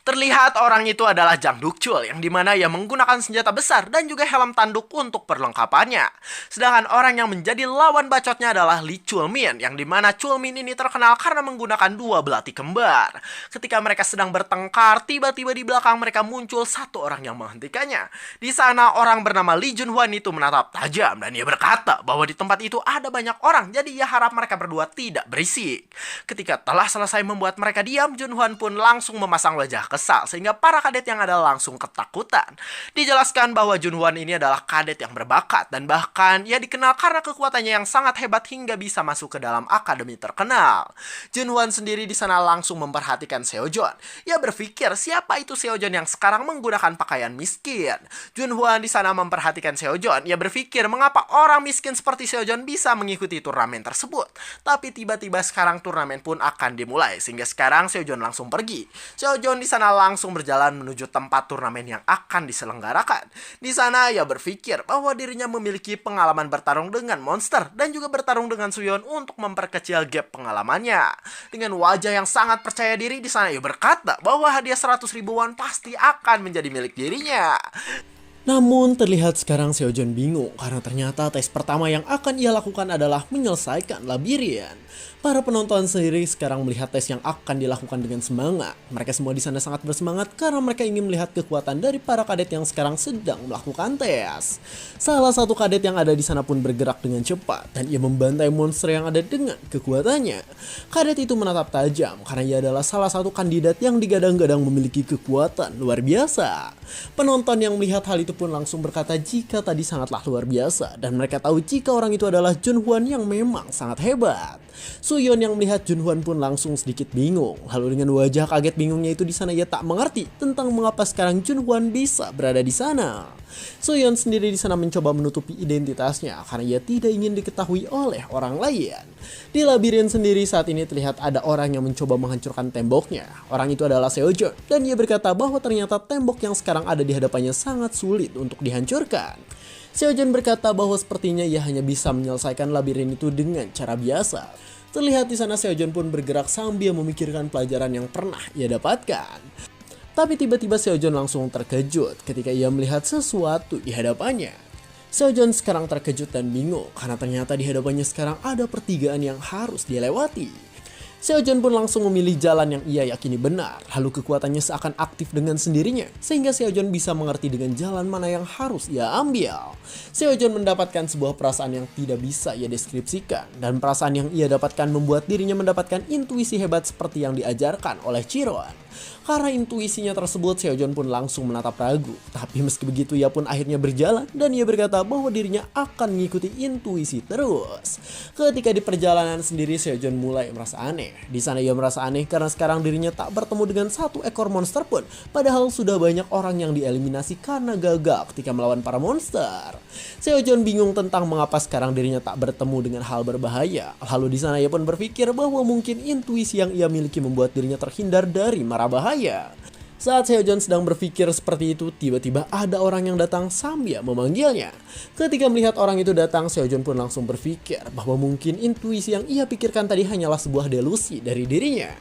Terlihat orang itu adalah Jang Dukchul yang dimana ia menggunakan senjata besar dan juga helm tanduk untuk perlengkapannya. Sedangkan orang yang menjadi lawan bacotnya adalah Lee Chulmin yang dimana Chulmin ini terkenal karena menggunakan dua belati kembar. Ketika mereka sedang bertengkar, tiba-tiba di belakang mereka muncul satu orang yang menghentikannya. Di sana orang bernama Lee Junhwan itu menatap tajam dan ia berkata bahwa di tempat itu ada banyak orang, jadi ia harap mereka berdua tidak berisik. Ketika telah selesai membuat mereka diam, Junhwan pun langsung memasang wajah kesal sehingga para kadet yang ada langsung ketakutan. Dijelaskan bahwa Junhwan ini adalah kadet yang berbakat dan bahkan ia dikenal karena kekuatannya yang sangat hebat hingga bisa masuk ke dalam akademi terkenal. Junhwan sendiri di sana langsung memperhatikan Seojeon. Ia berpikir siapa itu Seojeon yang sekarang menggunakan pakaian miskin. Junhwan di sana memperhatikan Seojeon. Ia berpikir mengapa orang miskin seperti Seojeon bisa mengikuti turnamen tersebut. Tapi tiba-tiba sekarang turnamen pun akan dimulai sehingga sekarang Seojeon langsung pergi. Seojeon di sana langsung berjalan menuju tempat turnamen yang akan diselenggarakan. Di sana ia berpikir bahwa dirinya memiliki pengalaman bertarung dengan monster dan juga bertarung dengan Suyeon untuk memperkecil gap pengalamannya. Dengan wajah yang sangat percaya diri di sana ia berkata bahwa hadiah 100 ribu won pasti akan menjadi milik dirinya. Namun terlihat sekarang Seojeon bingung karena ternyata tes pertama yang akan ia lakukan adalah menyelesaikan labirin. Para penonton sendiri sekarang melihat tes yang akan dilakukan dengan semangat. Mereka semua di sana sangat bersemangat karena mereka ingin melihat kekuatan dari para kadet yang sekarang sedang melakukan tes. Salah satu kadet yang ada di sana pun bergerak dengan cepat dan ia membantai monster yang ada dengan kekuatannya. Kadet itu menatap tajam karena ia adalah salah satu kandidat yang digadang-gadang memiliki kekuatan luar biasa. Penonton yang melihat hal itu pun langsung berkata jika tadi sangatlah luar biasa dan mereka tahu jika orang itu adalah Junhwan yang memang sangat hebat. Suyeon yang melihat Junhwan pun langsung sedikit bingung. Lalu dengan wajah kaget bingungnya itu di sana ia tak mengerti tentang mengapa sekarang Junhwan bisa berada di sana. Suyeon sendiri di sana mencoba menutupi identitasnya karena ia tidak ingin diketahui oleh orang lain. Di labirin sendiri saat ini terlihat ada orang yang mencoba menghancurkan temboknya. Orang itu adalah Seojeon dan ia berkata bahwa ternyata tembok yang sekarang ada di hadapannya sangat sulit untuk dihancurkan. Seojeon berkata bahwa sepertinya ia hanya bisa menyelesaikan labirin itu dengan cara biasa. Terlihat di sana Seojeon pun bergerak sambil memikirkan pelajaran yang pernah ia dapatkan. Tapi tiba-tiba Seojeon langsung terkejut ketika ia melihat sesuatu di hadapannya. Seojeon sekarang terkejut dan bingung karena ternyata di hadapannya sekarang ada pertigaan yang harus dilewati. Seojeon pun langsung memilih jalan yang ia yakini benar, lalu kekuatannya seakan aktif dengan sendirinya, sehingga Seojeon bisa mengerti dengan jalan mana yang harus ia ambil. Seojeon mendapatkan sebuah perasaan yang tidak bisa ia deskripsikan, dan perasaan yang ia dapatkan membuat dirinya mendapatkan intuisi hebat seperti yang diajarkan oleh Chiron. Karena intuisinya tersebut, Seojeon pun langsung menatap ragu. Tapi meski begitu ia pun akhirnya berjalan dan ia berkata bahwa dirinya akan mengikuti intuisi terus. Ketika di perjalanan sendiri Seojeon mulai merasa aneh. Di sana ia merasa aneh karena sekarang dirinya tak bertemu dengan satu ekor monster pun. Padahal sudah banyak orang yang dieliminasi karena gagal ketika melawan para monster. Seojeon bingung tentang mengapa sekarang dirinya tak bertemu dengan hal berbahaya. Lalu di sana ia pun berpikir bahwa mungkin intuisi yang ia miliki membuat dirinya terhindar dari mara bahaya. Saat Seojeon sedang berpikir seperti itu, tiba-tiba ada orang yang datang sambil memanggilnya. Ketika melihat orang itu datang, Seojeon pun langsung berpikir bahwa mungkin intuisi yang ia pikirkan tadi hanyalah sebuah delusi dari dirinya.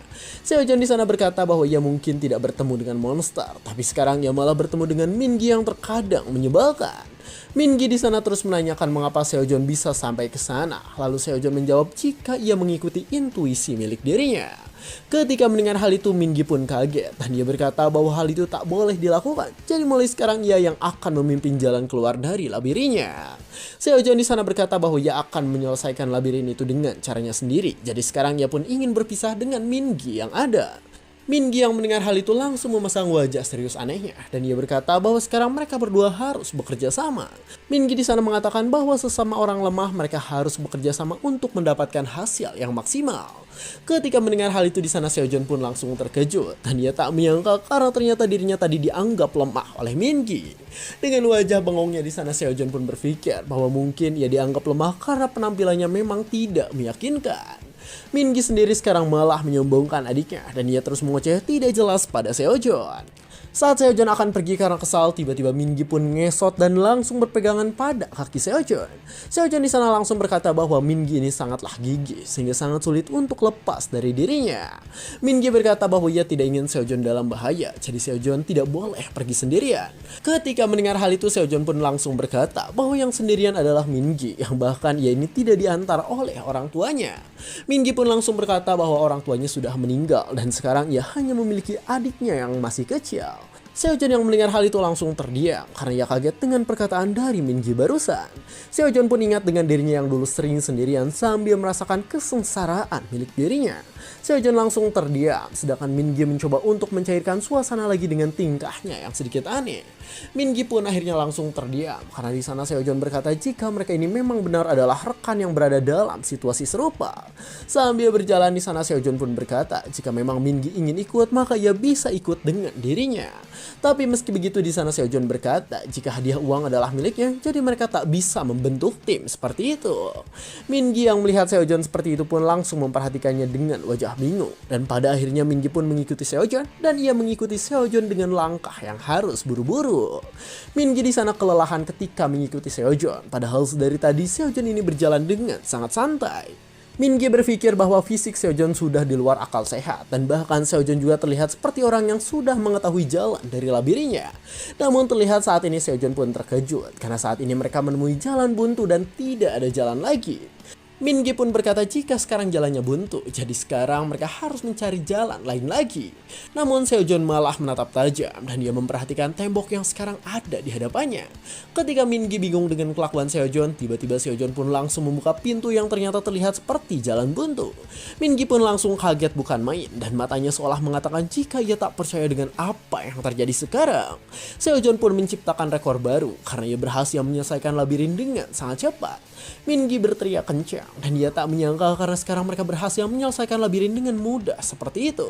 Seojeon di sana berkata bahwa ia mungkin tidak bertemu dengan monster, tapi sekarang ia malah bertemu dengan Mingi yang terkadang menyebalkan. Mingi di sana terus menanyakan mengapa Seojeon bisa sampai ke sana. Lalu Seojeon menjawab jika ia mengikuti intuisi milik dirinya. Ketika mendengar hal itu, Mingi pun kaget dan dia berkata bahwa hal itu tak boleh dilakukan. Jadi mulai sekarang ia yang akan memimpin jalan keluar dari labirinnya. Seojeon di sana berkata bahwa ia akan menyelesaikan labirin itu dengan caranya sendiri. Jadi sekarang ia pun ingin berpisah dengan Mingi yang ada. Mingi yang mendengar hal itu langsung memasang wajah serius anehnya dan ia berkata bahwa sekarang mereka berdua harus bekerja sama. Mingi di sana mengatakan bahwa sesama orang lemah mereka harus bekerja sama untuk mendapatkan hasil yang maksimal. Ketika mendengar hal itu di sana Seojeon pun langsung terkejut dan ia tak menyangka karena ternyata dirinya tadi dianggap lemah oleh Mingi. Dengan wajah bengongnya di sana Seojeon pun berpikir bahwa mungkin ia dianggap lemah karena penampilannya memang tidak meyakinkan. Mingi sendiri sekarang malah menyombongkan adiknya dan ia terus mengoceh tidak jelas pada Seojeon. Saat Seojeon akan pergi karena kesal, tiba-tiba Mingi pun ngesot dan langsung berpegangan pada kaki Seojeon. Seojeon di sana langsung berkata bahwa Mingi ini sangatlah gigih sehingga sangat sulit untuk lepas dari dirinya. Mingi berkata bahwa ia tidak ingin Seojeon dalam bahaya, jadi Seojeon tidak boleh pergi sendirian. Ketika mendengar hal itu, Seojeon pun langsung berkata bahwa yang sendirian adalah Mingi, yang bahkan ia ini tidak diantar oleh orang tuanya. Mingi pun langsung berkata bahwa orang tuanya sudah meninggal dan sekarang ia hanya memiliki adiknya yang masih kecil. Seojeon yang mendengar hal itu langsung terdiam karena ia kaget dengan perkataan dari Mingi barusan. Seojeon pun ingat dengan dirinya yang dulu sering sendirian sambil merasakan kesengsaraan milik dirinya. Seojeon langsung terdiam sedangkan Mingi mencoba untuk mencairkan suasana lagi dengan tingkahnya yang sedikit aneh. Mingi pun akhirnya langsung terdiam karena di sana Seojeon berkata jika mereka ini memang benar adalah rekan yang berada dalam situasi serupa. Sambil berjalan di sana Seojeon pun berkata jika memang Mingi ingin ikut maka ia bisa ikut dengan dirinya. Tapi meski begitu di sana Seojeon berkata jika hadiah uang adalah miliknya jadi mereka tak bisa membentuk tim seperti itu. Mingi yang melihat Seojeon seperti itu pun langsung memperhatikannya dengan wajah bingung dan pada akhirnya Mingi pun mengikuti Seojeon dan ia mengikuti Seojeon dengan langkah yang harus buru-buru. Mingi di sana kelelahan ketika mengikuti Seojeon padahal dari tadi Seojeon ini berjalan dengan sangat santai. Min-gi berpikir bahwa fisik Seojeon sudah di luar akal sehat dan bahkan Seojeon juga terlihat seperti orang yang sudah mengetahui jalan dari labirinnya. Namun terlihat saat ini Seojeon pun terkejut karena saat ini mereka menemui jalan buntu dan tidak ada jalan lagi. Min-gi pun berkata jika sekarang jalannya buntu, jadi sekarang mereka harus mencari jalan lain lagi. Namun Seojeon malah menatap tajam dan dia memperhatikan tembok yang sekarang ada di hadapannya. Ketika Min-gi bingung dengan kelakuan Seojeon, tiba-tiba Seojeon pun langsung membuka pintu yang ternyata terlihat seperti jalan buntu. Min-gi pun langsung kaget bukan main dan matanya seolah mengatakan jika ia tak percaya dengan apa yang terjadi sekarang. Seojeon pun menciptakan rekor baru karena ia berhasil menyelesaikan labirin dengan sangat cepat. Min-gi berteriak kencang dan dia tak menyangka karena sekarang mereka berhasil menyelesaikan labirin dengan mudah seperti itu.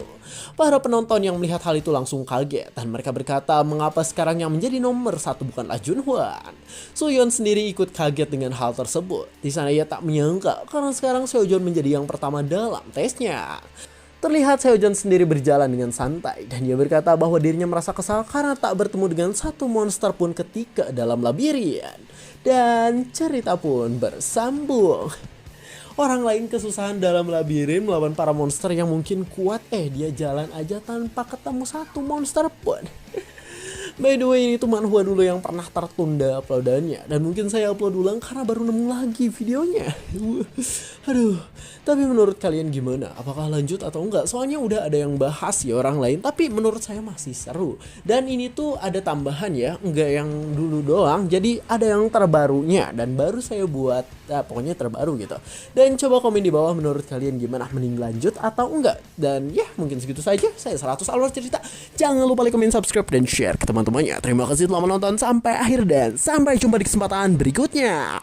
Para penonton yang melihat hal itu langsung kaget dan mereka berkata mengapa sekarang yang menjadi nomor 1 bukanlah Junhwan. Soyeon sendiri ikut kaget dengan hal tersebut. Di sana ia tak menyangka karena sekarang Seojeon menjadi yang pertama dalam tesnya. Terlihat Seojeon sendiri berjalan dengan santai dan dia berkata bahwa dirinya merasa kesal karena tak bertemu dengan satu monster pun ketika dalam labirin. Dan cerita pun bersambung. Orang lain kesusahan dalam labirin melawan para monster yang mungkin kuat, dia jalan aja tanpa ketemu satu monster pun. By the way, ini tuh manhwa dulu yang pernah tertunda uploadannya. Dan mungkin saya upload ulang karena baru nemu lagi videonya. Aduh, tapi menurut kalian gimana? Apakah lanjut atau enggak? Soalnya udah ada yang bahas ya orang lain, tapi menurut saya masih seru. Dan ini tuh ada tambahan ya, enggak yang dulu doang. Jadi ada yang terbarunya dan baru saya buat, pokoknya terbaru gitu. Dan coba komen di bawah menurut kalian gimana, mending lanjut atau enggak. Dan ya mungkin segitu saja, saya 100 alur cerita. Jangan lupa like, comment, subscribe, dan share ke teman-temannya. Terima kasih telah menonton sampai akhir dan sampai jumpa di kesempatan berikutnya.